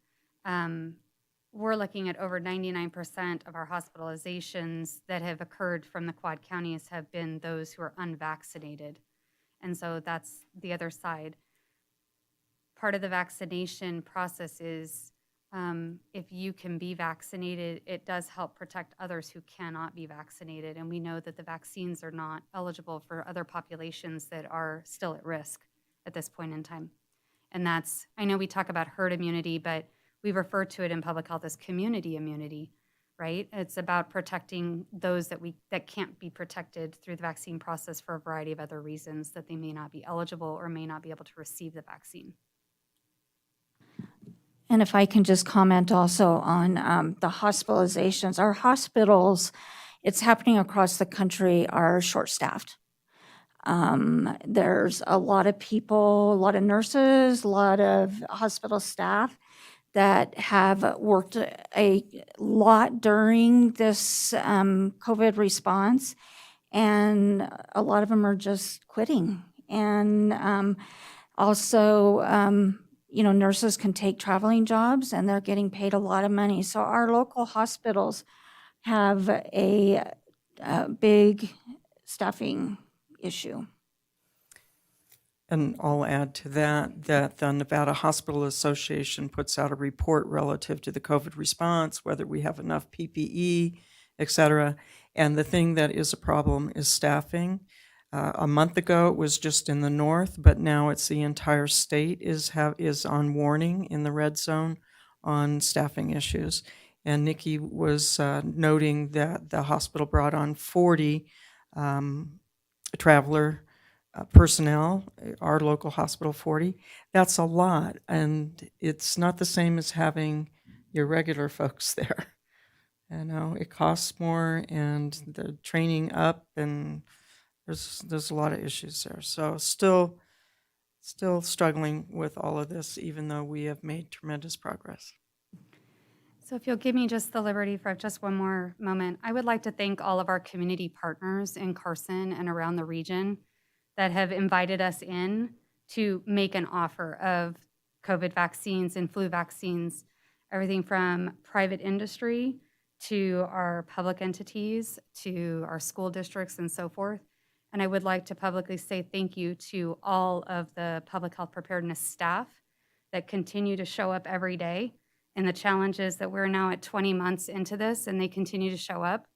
we're looking at over 99% of our hospitalizations that have occurred from the Quad Counties have been those who are unvaccinated. And so that's the other side. Part of the vaccination process is if you can be vaccinated, it does help protect others who cannot be vaccinated. And we know that the vaccines are not eligible for other populations that are still at risk at this point in time. And that's, I know we talk about herd immunity, but we refer to it in public health as community immunity, right? It's about protecting those that can't be protected through the vaccine process for a variety of other reasons, that they may not be eligible or may not be able to receive the vaccine. And if I can just comment also on the hospitalizations. Our hospitals, it's happening across the country, are short-staffed. There's a lot of people, a lot of nurses, a lot of hospital staff that have worked a lot during this COVID response, and a lot of them are just quitting. And also, nurses can take traveling jobs, and they're getting paid a lot of money. So our local hospitals have a big staffing issue. And I'll add to that the Nevada Hospital Association puts out a report relative to the COVID response, whether we have enough PPE, et cetera. And the thing that is a problem is staffing. A month ago, it was just in the north, but now it's the entire state is on warning in the red zone on staffing issues. And Nikki was noting that the hospital brought on 40 traveler personnel, our local hospital 40. That's a lot, and it's not the same as having your regular folks there. It costs more, and the training up, and there's a lot of issues there. So still struggling with all of this, even though we have made tremendous progress. So if you'll give me just the liberty for just one more moment, I would like to thank all of our community partners in Carson and around the region that have invited us in to make an offer of COVID vaccines and flu vaccines, everything from private industry to our public entities, to our school districts and so forth. And I would like to publicly say thank you to all of the public health preparedness staff that continue to show up every day, and the challenges that we're now at 20 months into this, and they continue to show up,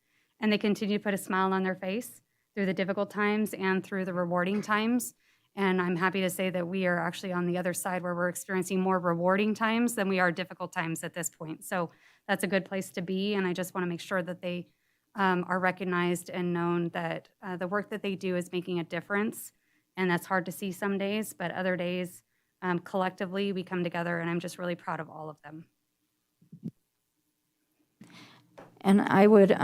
and they continue to put a smile on their face through the difficult times and through the rewarding times. And I'm happy to say that we are actually on the other side, where we're experiencing more rewarding times than we are difficult times at this point. So that's a good place to be, and I just want to make sure that they are recognized and known that the work that they do is making a difference. And that's hard to see some days, but other days, collectively, we come together, and I'm just really proud of all of them. And I would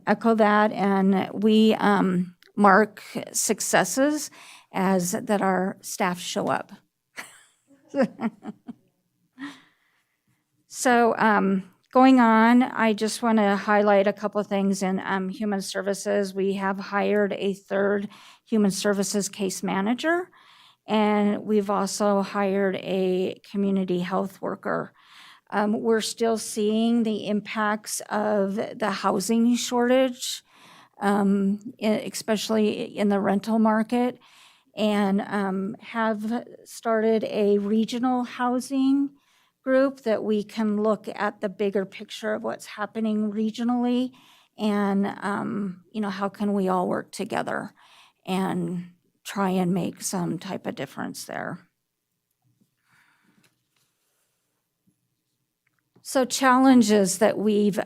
echo that, and we mark successes as that our staff show up. So going on, I just want to highlight a couple of things in human services. We have hired a third human services case manager, and we've also hired a community health worker. We're still seeing the impacts of the housing shortage, especially in the rental market, and have started a regional housing group that we can look at the bigger picture of what's happening regionally, and how can we all work together and try and make some type of difference there. So challenges that we've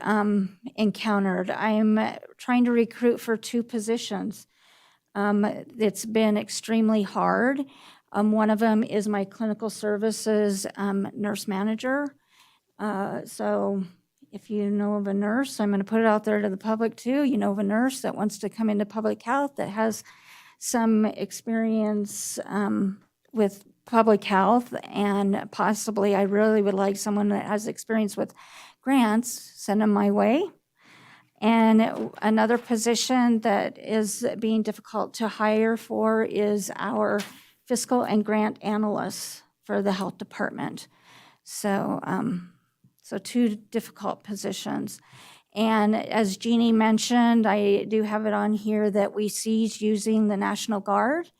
encountered. I'm trying to recruit for 2 positions. It's been extremely hard. One of them is my clinical services nurse manager. So if you know of a nurse, I'm going to put it out there to the public too. You know of a nurse that wants to come into public health that has some experience with public health, and possibly I really would like someone that has experience with grants, send them my way. And another position that is being difficult to hire for is our fiscal and grant analysts for the health department. So, 2 difficult positions. And as Jeannie mentioned, I do have it on here that we ceased using the National Guard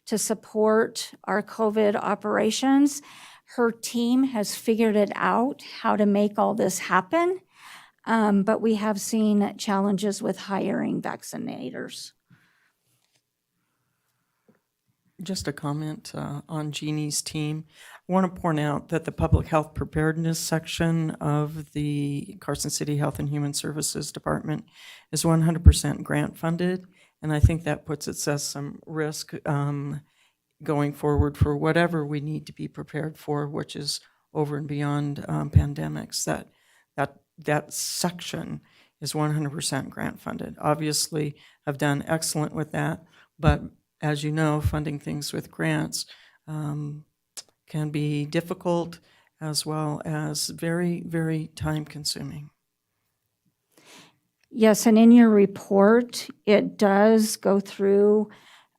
to support our COVID operations. Her team has figured it out how to make all this happen, but we have seen challenges with hiring vaccinators. Just a comment on Jeannie's team. I want to point out that the public health preparedness section of the Carson City Health and Human Services Department is 100% grant funded, and I think that puts us at some risk going forward for whatever we need to be prepared for, which is over and beyond pandemics. That section is 100% grant funded. Obviously, I've done excellent with that, but as you know, funding things with grants can be difficult. as well as very, very time consuming. Yes, and in your report, it does go through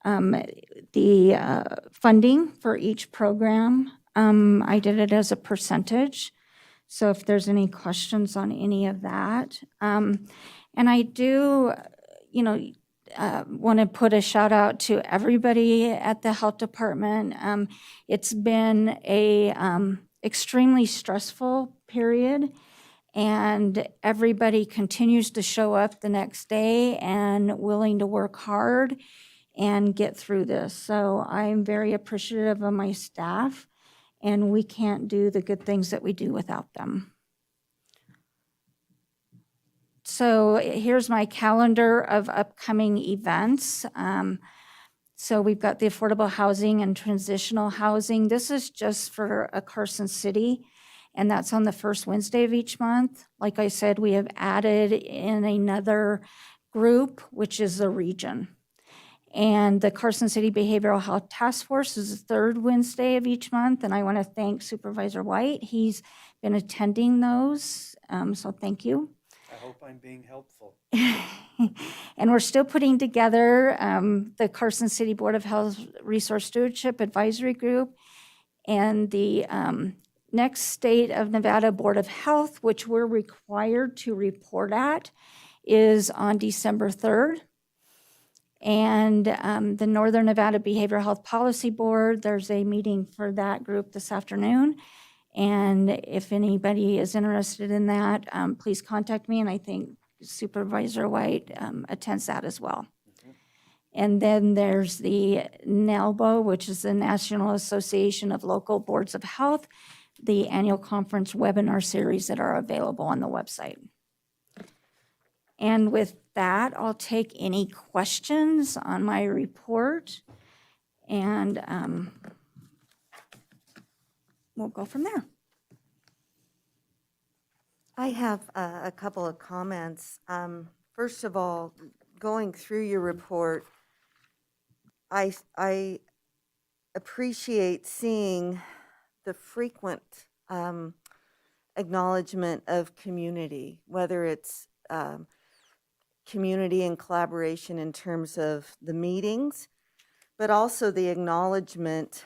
the funding for each program. I did it as a percentage, so if there's any questions on any of that. And I do, want to put a shout out to everybody at the health department. It's been a extremely stressful period, and everybody continues to show up the next day and willing to work hard and get through this. So I'm very appreciative of my staff, and we can't do the good things that we do without them. So here's my calendar of upcoming events. So we've got the affordable housing and transitional housing. This is just for Carson City, and that's on the first Wednesday of each month. Like I said, we have added in another group, which is the region. And the Carson City Behavioral Health Task Force is the third Wednesday of each month, and I want to thank Supervisor White. He's been attending those, so thank you. I hope I'm being helpful. And we're still putting together the Carson City Board of Health Resource Stewardship Advisory Group and the next State of Nevada Board of Health, which we're required to report at, is on December 3rd. And the Northern Nevada Behavioral Health Policy Board, there's a meeting for that group this afternoon. And if anybody is interested in that, please contact me. And I think Supervisor White attends that as well. And then there's the NALBO, which is the National Association of Local Boards of Health, the annual conference webinar series that are available on the website. And with that, I'll take any questions on my report, and we'll go from there. I have a couple of comments. First of all, going through your report, I appreciate seeing the frequent acknowledgement of community, whether it's community and collaboration in terms of the meetings, but also the acknowledgement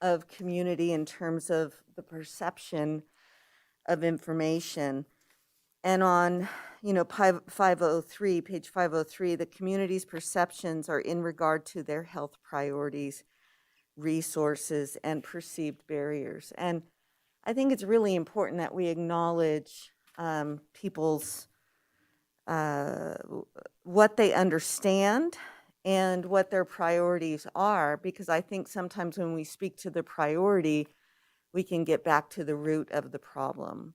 of community in terms of the perception of information. And on, page 503, the community's perceptions are in regard to their health priorities, resources, and perceived barriers. And I think it's really important that we acknowledge people's what they understand and what their priorities are, because I think sometimes when we speak to the priority, we can get back to the root of the problem.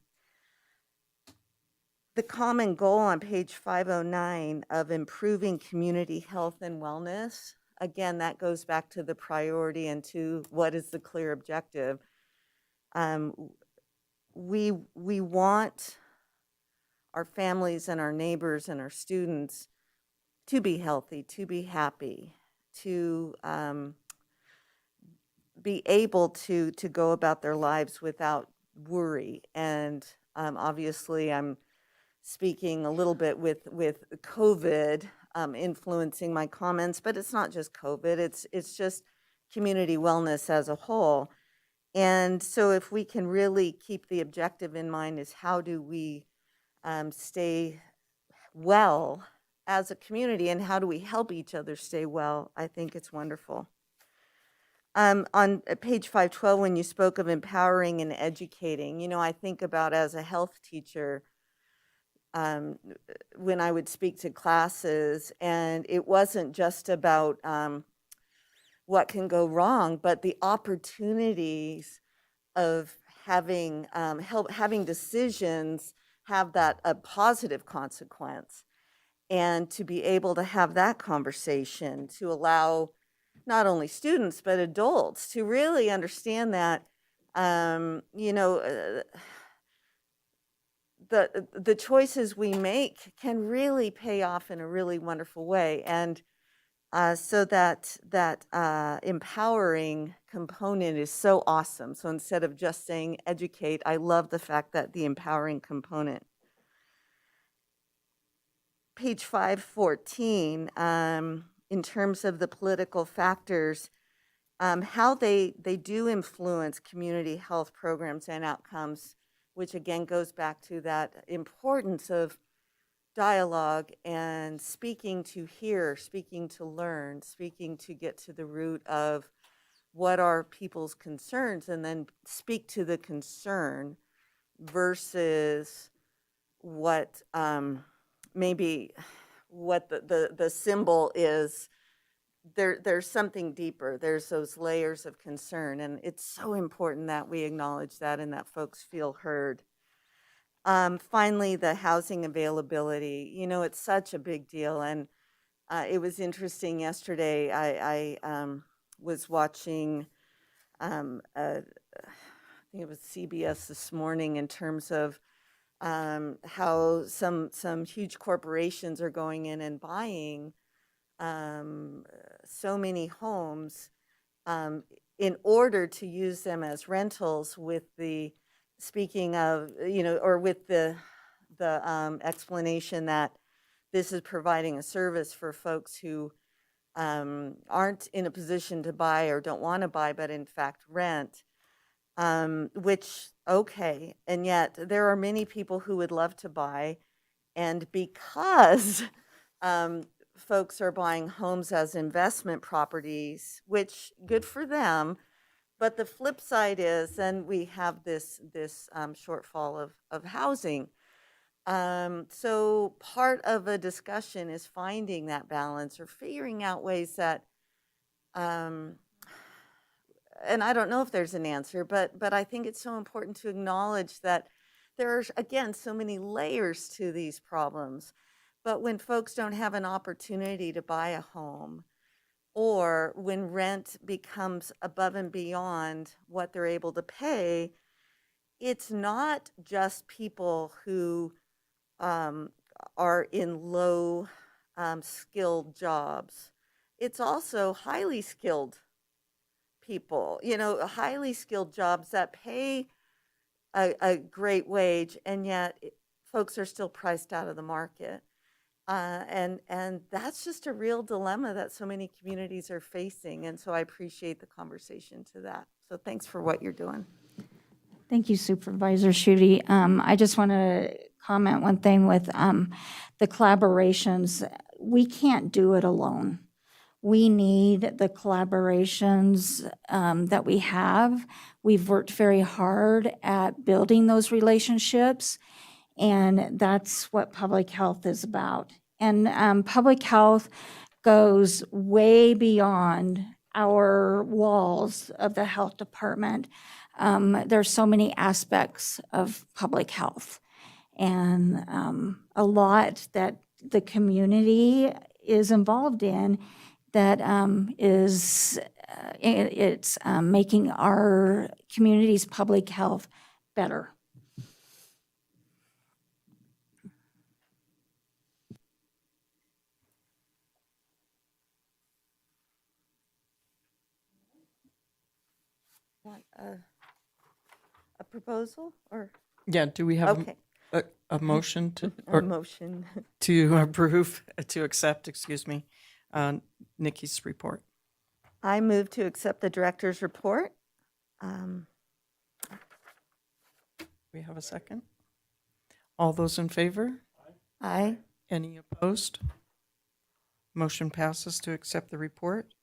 The common goal on page 509 of improving community health and wellness, again, that goes back to the priority and to what is the clear objective. We want our families and our neighbors and our students to be healthy, to be happy, to be able to go about their lives without worry. And obviously I'm speaking a little bit with COVID influencing my comments, but it's not just COVID, it's just community wellness as a whole. And so if we can really keep the objective in mind is how do we stay well as a community and how do we help each other stay well, I think it's wonderful. On page 512, when you spoke of empowering and educating, I think about as a health teacher, when I would speak to classes, and it wasn't just about what can go wrong, but the opportunities of having having decisions have that a positive consequence, and to be able to have that conversation to allow not only students but adults to really understand that the choices we make can really pay off in a really wonderful way. And So that empowering component is so awesome. So instead of just saying educate, I love the fact that the empowering component. Page 514, in terms of the political factors, how they do influence community health programs and outcomes, which again goes back to that importance of dialogue and speaking to hear, speaking to learn, speaking to get to the root of what are people's concerns, and then speak to the concern versus what maybe what the symbol is. There's something deeper. There's those layers of concern, and it's so important that we acknowledge that and that folks feel heard. Finally, the housing availability. You know, it's such a big deal, and it was interesting yesterday. I was watching, I think it was CBS this morning, in terms of how some huge corporations are going in and buying so many homes in order to use them as rentals, with the speaking of, you know, or with the explanation that this is providing a service for folks who aren't in a position to buy or don't want to buy, but in fact rent. Which, okay, and yet there are many people who would love to buy, and because folks are buying homes as investment properties, which good for them, but the flip side is then we have this shortfall of housing. So part of a discussion is finding that balance or figuring out ways that and I don't know if there's an answer, but I think it's so important to acknowledge that there are, again, so many layers to these problems. But when folks don't have an opportunity to buy a home, or when rent becomes above and beyond what they're able to pay, it's not just people who are in low skilled jobs. It's also highly skilled people, you know, highly skilled jobs that pay a great wage, and yet folks are still priced out of the market. And that's just a real dilemma that so many communities are facing. And so I appreciate the conversation to that. So thanks for what you're doing. Thank you, Supervisor Schutte. I just want to comment one thing with the collaborations. We can't do it alone. We need the collaborations that we have. We've worked very hard at building those relationships, and that's what public health is about. And public health goes way beyond our walls of the health department. There's so many aspects of public health, and a lot that the community is involved in that it's making our community's public health better. Want a proposal or? Yeah, do we have Okay. a motion to? A motion. To approve, to accept, excuse me, Nikki's report. I move to accept the director's report. We have a second? All those in favor? Aye. Any opposed? Motion passes to accept the report.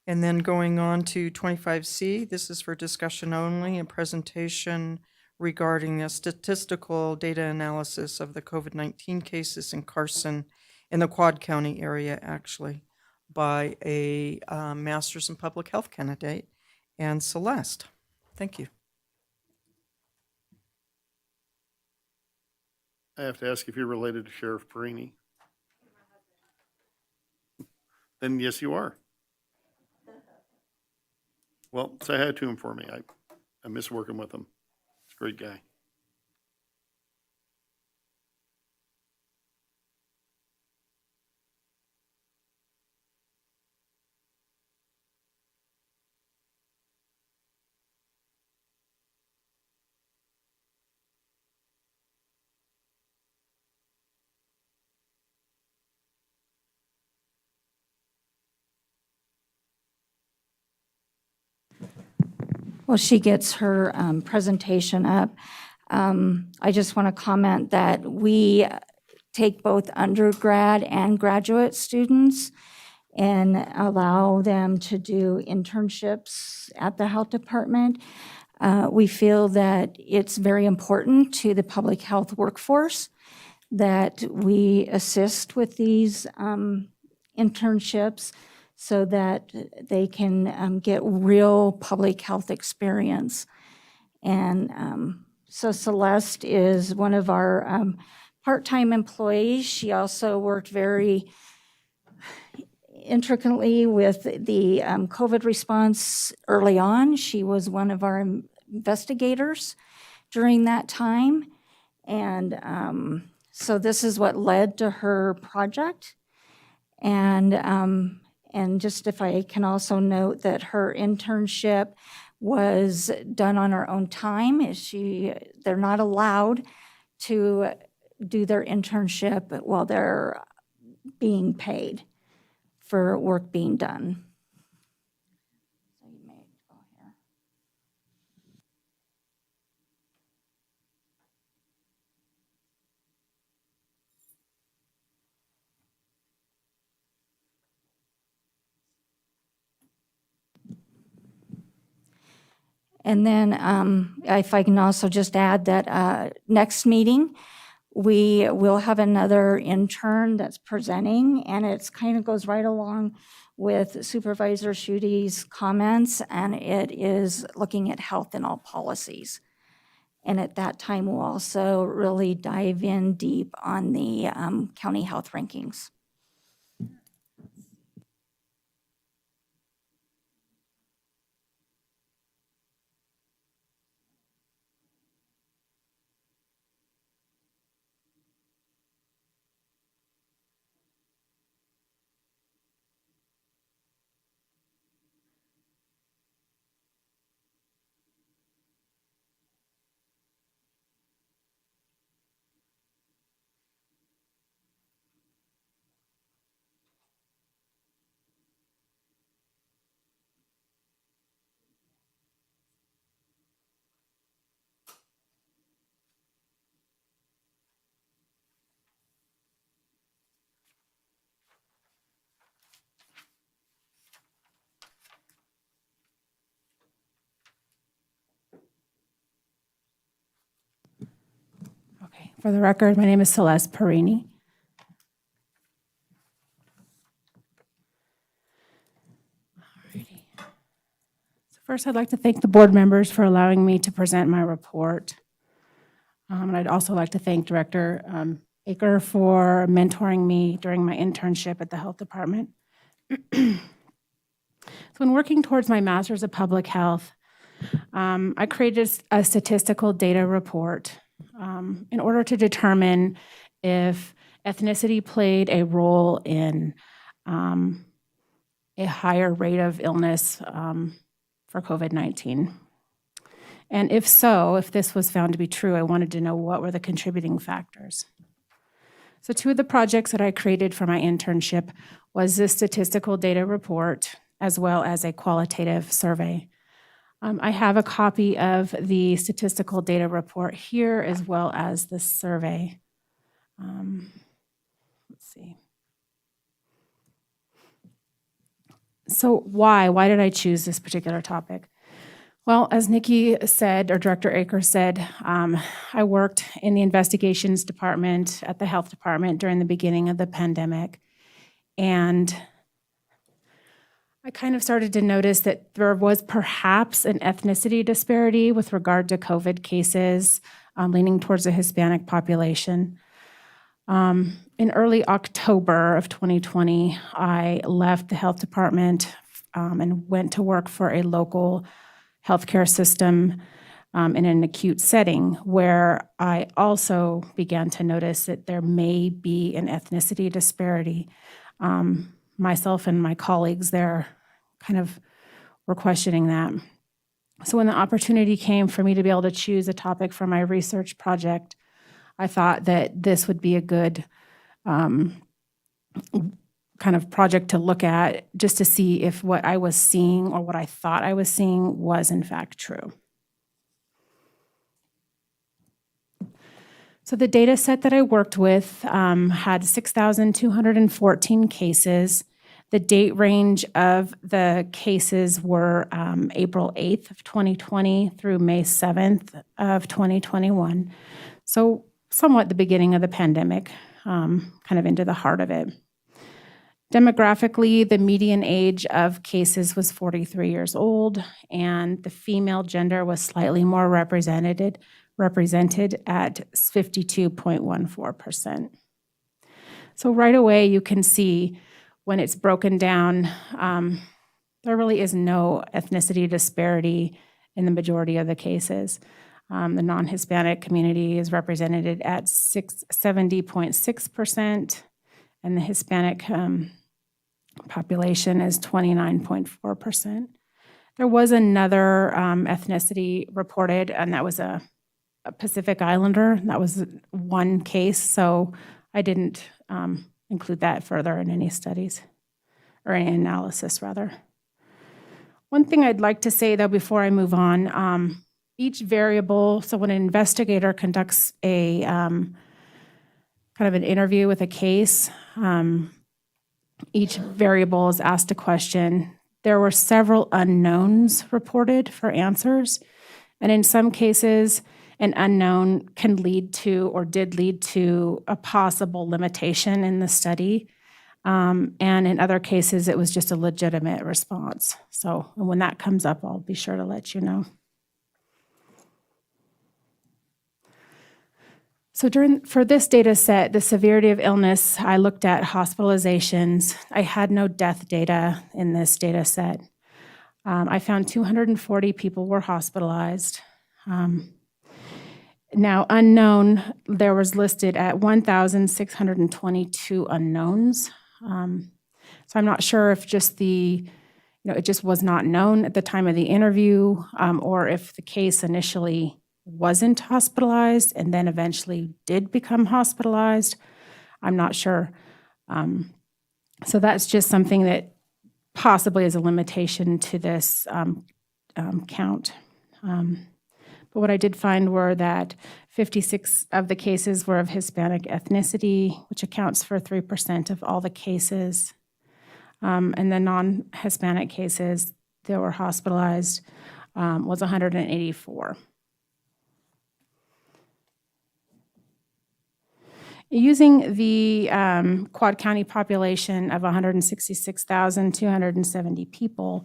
And then going on to 25C, this is for discussion only, a presentation regarding a statistical data analysis of the COVID-19 cases in Carson, in the Quad County area, actually, by a master's in public health candidate, and Celeste. Thank you. I have to ask if you're related to Sheriff Perini. Then yes, you are. Well, say hi to him for me. I miss working with him. He's a great guy. Well, she gets her presentation up. I just want to comment that we take both undergrad and graduate students and allow them to do internships at the health department. We feel that it's very important to the public health workforce that we assist with these internships so that they can get real public health experience. And so Celeste is one of our part-time employees. She also worked very intricately with the COVID response early on. She was one of our investigators during that time. And so this is what led to her project. And just if I can also note that her internship was done on her own time. They're not allowed to do their internship while they're being paid for work being done. So you may go here. And then if I can also just add that next meeting, we will have another intern that's presenting, and it's kind of goes right along with Supervisor Schuette's comments, and it is looking at health in all policies. And at that time, we'll also really dive in deep on the county health rankings. Okay, for the record, my name is Celeste Perini. Alrighty. So first, I'd like to thank the board members for allowing me to present my report. And I'd also like to thank Director Aker for mentoring me during my internship at the health department. So when working towards my master's of public health, I created a statistical data report in order to determine if ethnicity played a role in a higher rate of illness for COVID-19. And if so, if this was found to be true, I wanted to know what were the contributing factors. So two of the projects that I created for my internship was this statistical data report, as well as a qualitative survey. I have a copy of the statistical data report here, as well as the survey. Let's see. So why did I choose this particular topic? Well, as Nikki said, or Director Aker said, I worked in the investigations department at the health department during the beginning of the pandemic. And I kind of started to notice that there was perhaps an ethnicity disparity with regard to COVID cases, leaning towards the Hispanic population. In early October of 2020, I left the health department and went to work for a local healthcare system in an acute setting, where I also began to notice that there may be an ethnicity disparity. Myself and my colleagues there kind of were questioning that. So when the opportunity came for me to be able to choose a topic for my research project, I thought that this would be a good kind of project to look at just to see if what I was seeing or what I thought I was seeing was in fact true. So the data set that I worked with had 6,214 cases. The date range of the cases were April 8th of 2020 through May 7th of 2021. So somewhat the beginning of the pandemic, kind of into the heart of it. Demographically, the median age of cases was 43 years old, and the female gender was slightly more represented at 52.14%. So right away, you can see when it's broken down, there really is no ethnicity disparity in the majority of the cases. The non-Hispanic community is represented at 70.6%, and the Hispanic population is 29.4%. There was another ethnicity reported, and that was a Pacific Islander. That was one case, so I didn't include that further in any studies, or any analysis, rather. One thing I'd like to say, though, before I move on, each variable, so when an investigator conducts a kind of an interview with a case, each variable is asked a question. There were several unknowns reported for answers, and in some cases, an unknown can lead to or did lead to a possible limitation in the study. And in other cases, it was just a legitimate response. So when that comes up, I'll be sure to let you know. So for this data set, the severity of illness, I looked at hospitalizations. I had no death data in this data set. I found 240 people were hospitalized. Now, unknown, there was listed at 1,622 unknowns. So I'm not sure if just it just was not known at the time of the interview, or if the case initially wasn't hospitalized and then eventually did become hospitalized. I'm not sure. So that's just something that possibly is a limitation to this count. But what I did find were that 56 of the cases were of Hispanic ethnicity, which accounts for 3% of all the cases. And the non-Hispanic cases that were hospitalized was 184. Using the Quad County population of 166,270 people,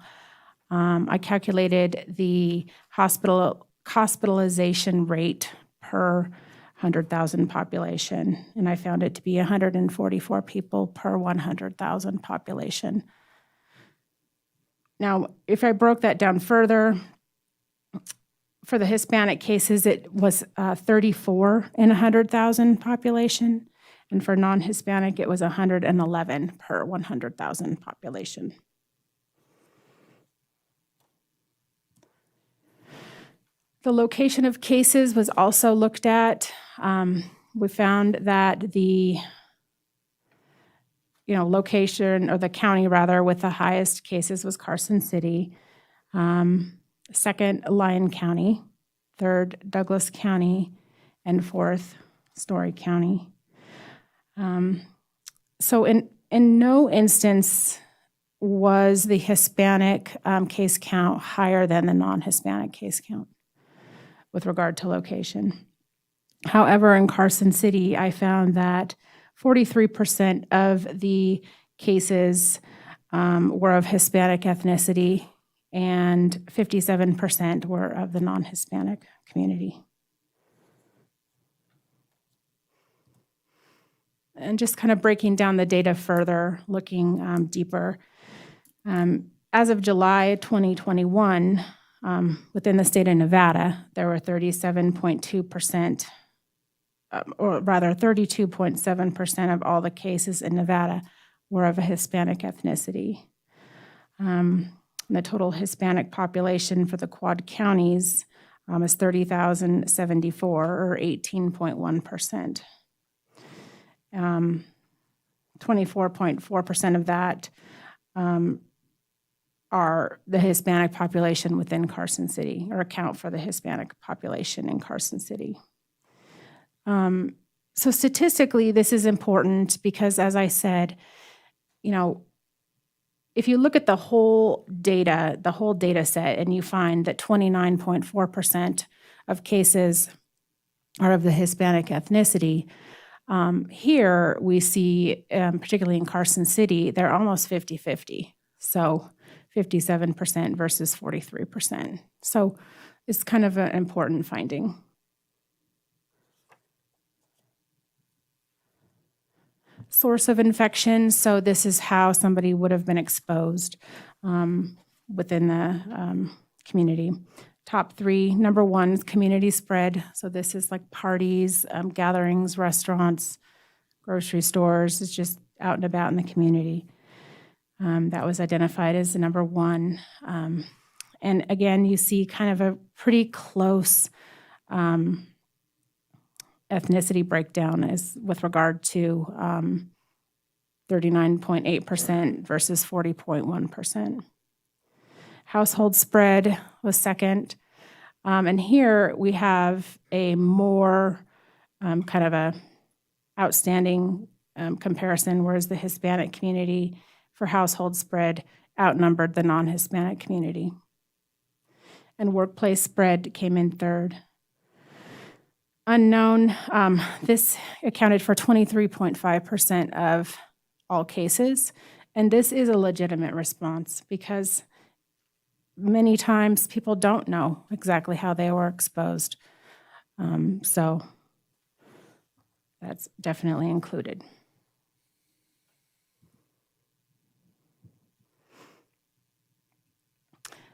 I calculated the hospitalization rate per 100,000 population, and I found it to be 144 people per 100,000 population. Now, if I broke that down further, for the Hispanic cases, it was 34 in 100,000 population, and for non-Hispanic, it was 111 per 100,000 population. The location of cases was also looked at. We found that the location, or the county rather, with the highest cases was Carson City. Second, Lyon County. Third, Douglas County. And fourth, Story County. So in no instance was the Hispanic case count higher than the non-Hispanic case count with regard to location. However, in Carson City, I found that 43% of the cases were of Hispanic ethnicity, and 57% were of the non-Hispanic community. And just kind of breaking down the data further, looking deeper. As of July 2021, within the state of Nevada, there were 37.2%, or rather 32.7% of all the cases in Nevada were of a Hispanic ethnicity. The total Hispanic population for the Quad Counties is 30,074, or 18.1%. 24.4% of that are the Hispanic population within Carson City, or account for the Hispanic population in Carson City. So statistically, this is important because, as I said, if you look at the whole data set, and you find that 29.4% of cases are of the Hispanic ethnicity, here we see, particularly in Carson City, they're almost 50-50. So 57% versus 43%. So it's kind of an important finding. Source of infection, so this is how somebody would have been exposed within the community. Top three, number one is community spread. So this is like parties, gatherings, restaurants, grocery stores. It's just out and about in the community. That was identified as the number one. And again, you see kind of a pretty close ethnicity breakdown is with regard to 39.8% versus 40.1%. Household spread was second. And here we have a more kind of a outstanding comparison, whereas the Hispanic community for household spread outnumbered the non-Hispanic community. And workplace spread came in third. Unknown, this accounted for 23.5% of all cases. And this is a legitimate response because many times people don't know exactly how they were exposed. So that's definitely included.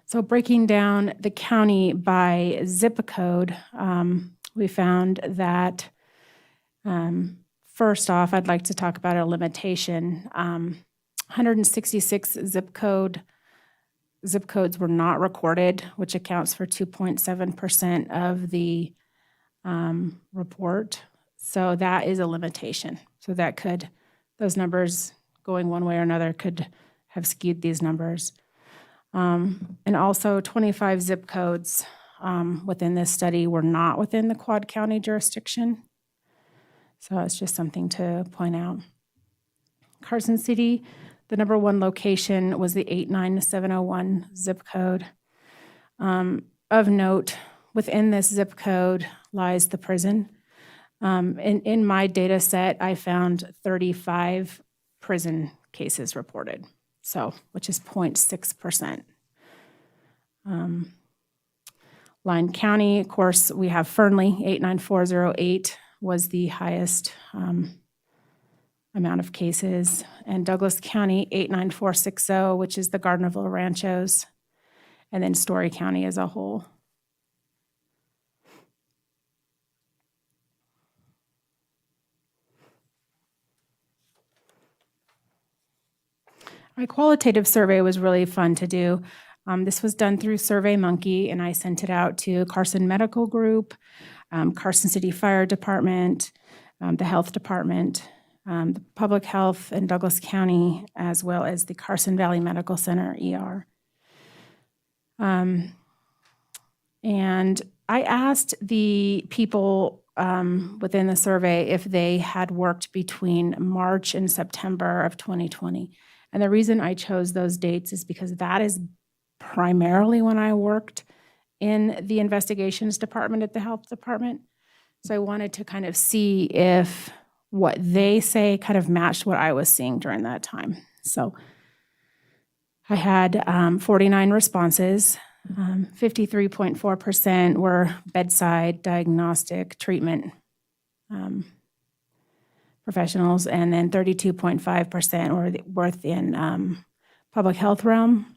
So breaking down the county by zip code, we found that, first off, I'd like to talk about a limitation. 166 zip codes were not recorded, which accounts for 2.7% of the report. So that is a limitation. So those numbers going one way or another could have skewed these numbers. And also 25 zip codes within this study were not within the Quad County jurisdiction. So it's just something to point out. Carson City, the number one location was the 89701 zip code. Of note, within this zip code lies the prison. In my data set, I found 35 prison cases reported, which is 0.6%. Line County, of course, we have Fernley, 89408 was the highest amount of cases, and Douglas County, 89460, which is the Gardnerville Ranchos, and then Story County as a whole. My qualitative survey was really fun to do. This was done through SurveyMonkey, and I sent it out to Carson Medical Group, Carson City Fire Department, the Health Department, the Public Health in Douglas County, as well as the Carson Valley Medical Center, ER. And I asked the people within the survey if they had worked between March and September of 2020. And the reason I chose those dates is because that is primarily when I worked in the investigations department at the health department. So I wanted to kind of see if what they say kind of matched what I was seeing during that time. So I had 49 responses. 53.4% were bedside diagnostic treatment professionals, and then 32.5% were within public health realm,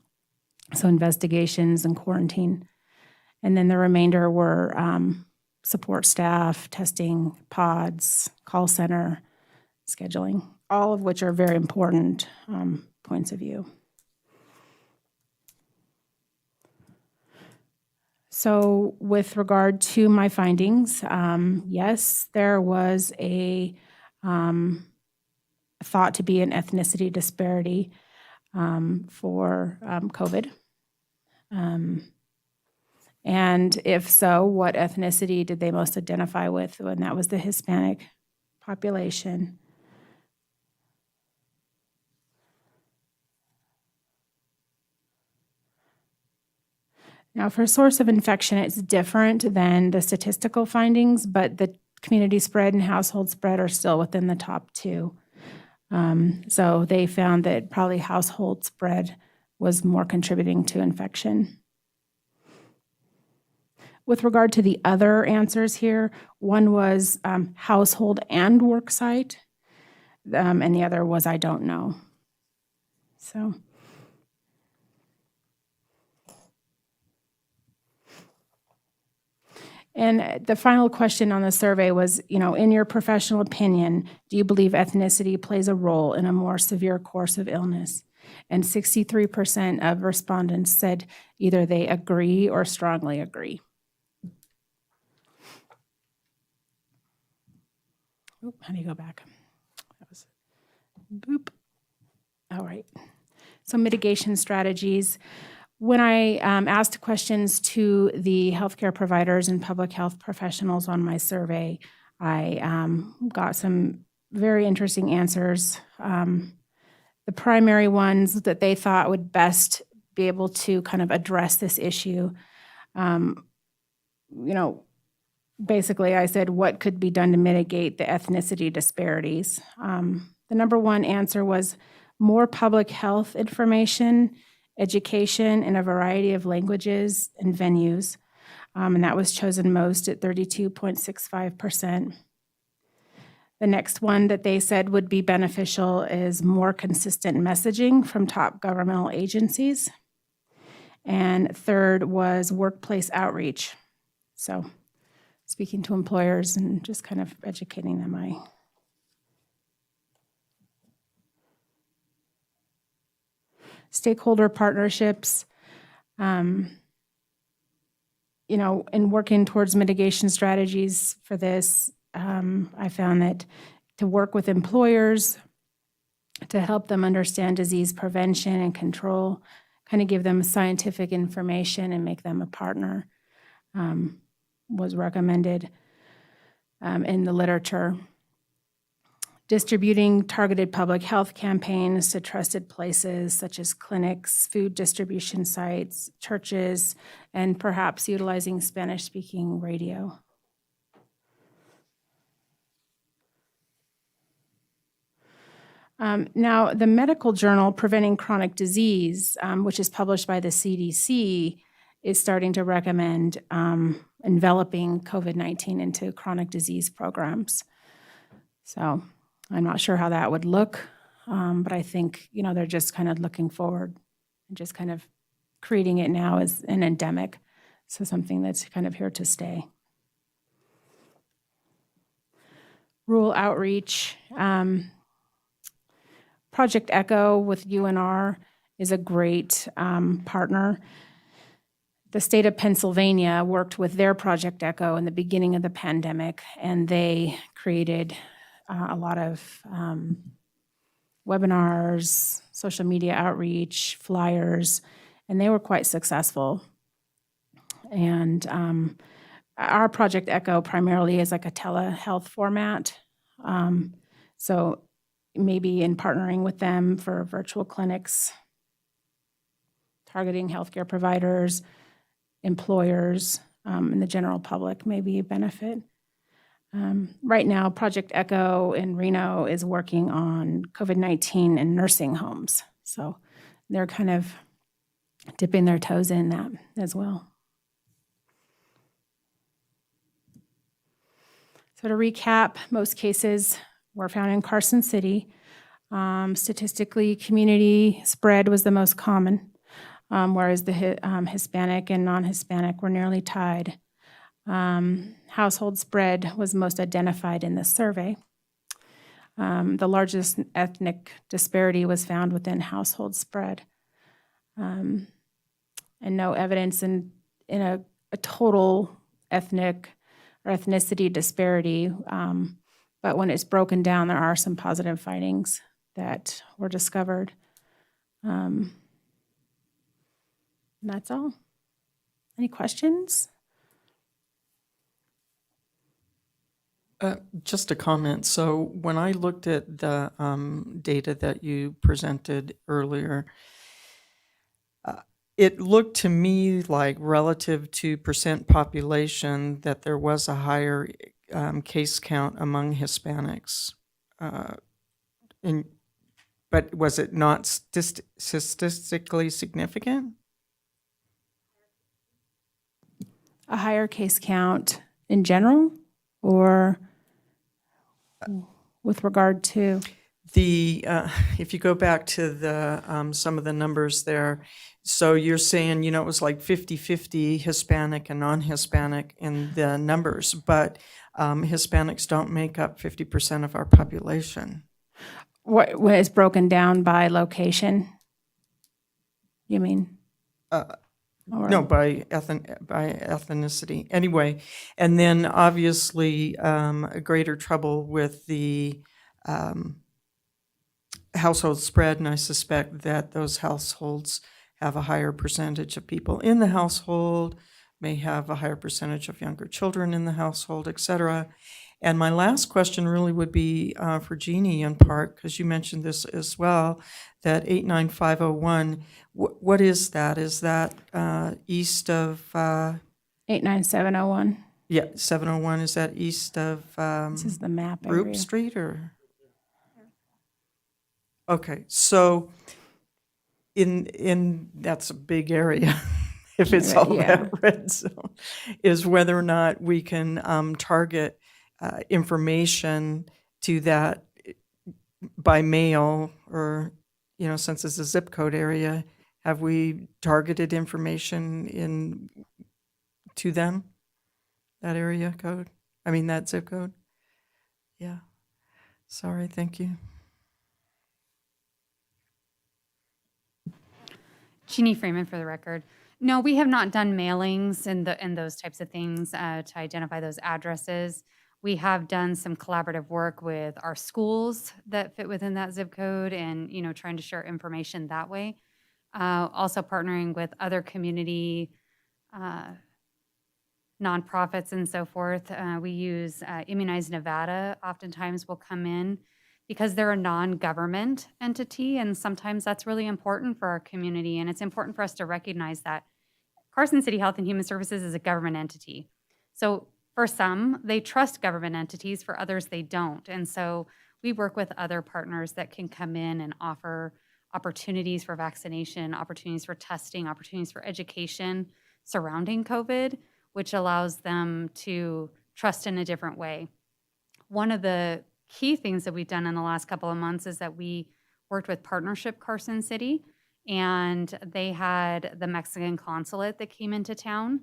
so investigations and quarantine. And then the remainder were support staff, testing, pods, call center, scheduling, all of which are very important points of view. So with regard to my findings, yes, there was a thought to be an ethnicity disparity for COVID? And if so, what ethnicity did they most identify with? And that was the Hispanic population. Now, for source of infection, it's different than the statistical findings, but the community spread and household spread are still within the top two. So they found that probably household spread was more contributing to infection. With regard to the other answers here, one was household and work site, and the other was I don't know. So. And the final question on the survey was, in your professional opinion, do you believe ethnicity plays a role in a more severe course of illness? And 63% of respondents said either they agree or strongly agree. Oop, how do you go back? That was boop. All right. So mitigation strategies. When I asked questions to the healthcare providers and public health professionals on my survey, I got some very interesting answers. The primary ones that they thought would best be able to kind of address this issue, basically I said, what could be done to mitigate the ethnicity disparities? The number one answer was more public health information, education in a variety of languages and venues, and that was chosen most at 32.65%. The next one that they said would be beneficial is more consistent messaging from top governmental agencies. And third was workplace outreach. So speaking to employers and just kind of educating them. Stakeholder partnerships, in working towards mitigation strategies for this, I found that to work with employers to help them understand disease prevention and control, kind of give them scientific information and make them a partner, was recommended in the literature. Distributing targeted public health campaigns to trusted places such as clinics, food distribution sites, churches, and perhaps utilizing Spanish-speaking radio. Now, the medical journal Preventing Chronic Disease, which is published by the CDC, is starting to recommend enveloping COVID-19 into chronic disease programs. So I'm not sure how that would look, but I think, they're just kind of looking forward and just kind of creating it now as an endemic, so something that's kind of here to stay. Rural outreach. Project ECHO with UNR is a great partner. The state of Pennsylvania worked with their Project ECHO in the beginning of the pandemic, and they created a lot of webinars, social media outreach, flyers, and they were quite successful. And our Project ECHO primarily is like a telehealth format. So maybe in partnering with them for virtual clinics, targeting healthcare providers, employers, and the general public may be a benefit. Right now, Project ECHO in Reno is working on COVID-19 in nursing homes. So they're kind of dipping their toes in that as well. So to recap, most cases were found in Carson City. Statistically, community spread was the most common, whereas the Hispanic and non-Hispanic were nearly tied. Household spread was most identified in the survey. The largest ethnic disparity was found within household spread. And no evidence in a total ethnic or ethnicity disparity, but when it's broken down, there are some positive findings that were discovered. And that's all. Any questions? Just a comment. So when I looked at the data that you presented earlier, it looked to me like relative to percent population that there was a higher case count among Hispanics. But was it not statistically significant? A higher case count in general, or with regard to? If you go back to the some of the numbers there, so you're saying, it was like 50-50 Hispanic and non-Hispanic in the numbers, but Hispanics don't make up 50% of our population. What, when it's broken down by location, you mean? No, by ethnicity. Anyway, and then obviously a greater trouble with the household spread, and I suspect that those households have a higher percentage of people in the household, may have a higher percentage of younger children in the household, et cetera. And my last question really would be for Jeannie in part, because you mentioned this as well, that 89501, what is that? Is that east of? 89701. Yeah, 701, is that east of This is the map Roop area. Street or? Okay, so in that's a big area, if it's all Yeah. that red zone, is whether or not we can target information to that by mail or, since it's a zip code area, have we targeted information to them, that area code? I mean, that zip code? Yeah. Sorry, thank you. Jeannie Freeman for the record. No, we have not done mailings and those types of things to identify those addresses. We have done some collaborative work with our schools that fit within that zip code and, trying to share information that way. Also partnering with other community nonprofits and so forth. We use Immunize Nevada oftentimes will come in because they're a non-government entity, and sometimes that's really important for our community, and it's important for us to recognize that Carson City Health and Human Services is a government entity. So for some, they trust government entities, for others they don't. And so we work with other partners that can come in and offer opportunities for vaccination, opportunities for testing, opportunities for education surrounding COVID, which allows them to trust in a different way. One of the key things that we've done in the last couple of months is that we worked with Partnership Carson City, and they had the Mexican consulate that came into town,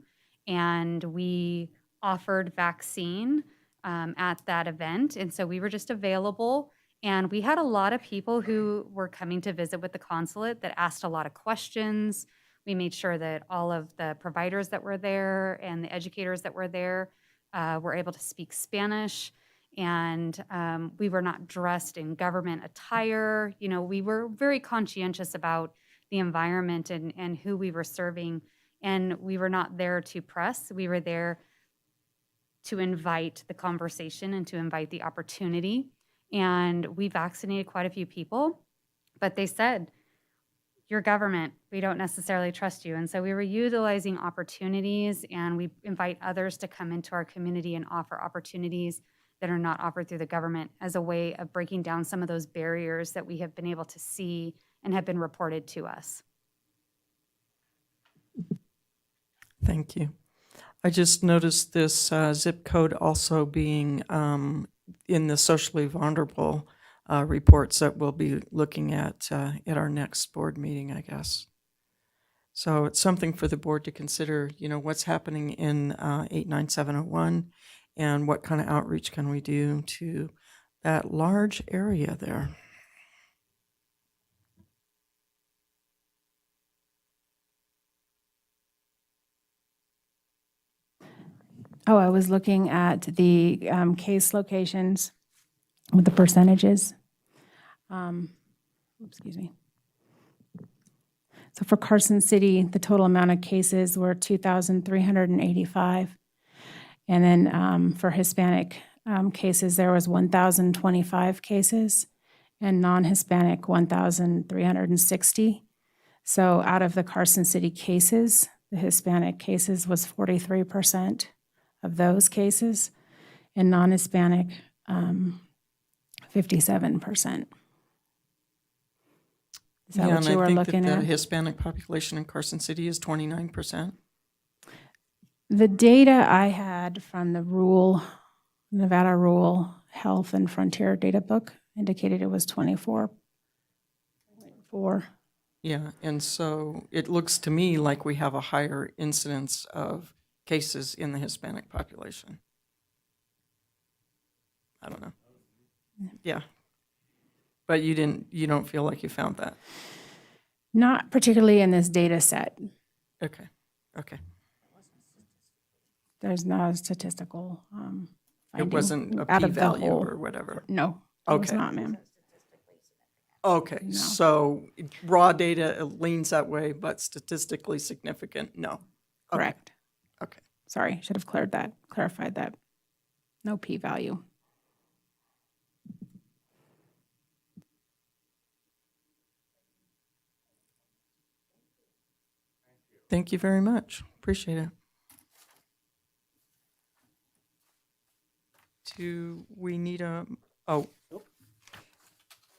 and we offered vaccine at that event. And so we were just available, and we had a lot of people who were coming to visit with the consulate that asked a lot of questions. We made sure that all of the providers that were there and the educators that were there were able to speak Spanish. And we were not dressed in government attire. We were very conscientious about the environment and who we were serving. And we were not there to press. We were there to invite the conversation and to invite the opportunity. And we vaccinated quite a few people, but they said, "Your government, we don't necessarily trust you." And so we were utilizing opportunities, and we invite others to come into our community and offer opportunities that are not offered through the government as a way of breaking down some of those barriers that we have been able to see and have been reported to us. Thank you. I just noticed this zip code also being in the socially vulnerable reports that we'll be looking at our next board meeting, I guess. So it's something for the board to consider, what's happening in 89701 and what kind of outreach can we do to that large area there. Oh, I was looking at the case locations with the percentages. excuse me. So for Carson City, the total amount of cases were 2,385. And then for Hispanic cases, there was 1,025 cases, and non-Hispanic 1,360. So out of the Carson City cases, the Hispanic cases was 43% of those cases, and non-Hispanic 57%. Is that what you were looking And I think that at? the Hispanic population in Carson City is 29%. The data I had from the Nevada Rural Health and Frontier Data Book indicated it was 24.4. Yeah, and so it looks to me like we have a higher incidence of cases in the Hispanic population. I don't know. Yeah. But you don't feel like you found that? Not particularly in this data set. Okay, okay. There's not a statistical It finding wasn't a out of the p-value whole. or whatever? No, it was Okay. not, ma'am. Okay, No. so raw data leans that way, but statistically significant, no. Okay. Correct. Okay. Sorry, should have clarified that. No p-value. Thank you very much. Appreciate it. Do we need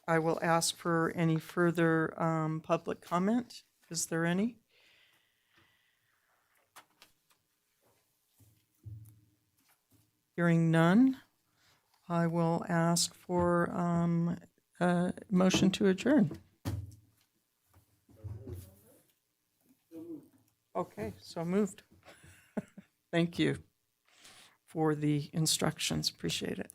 I will ask for any further public comment. Is there any? Hearing none, I will ask for a motion to adjourn. Okay, so moved. Thank you for the instructions. Appreciate it.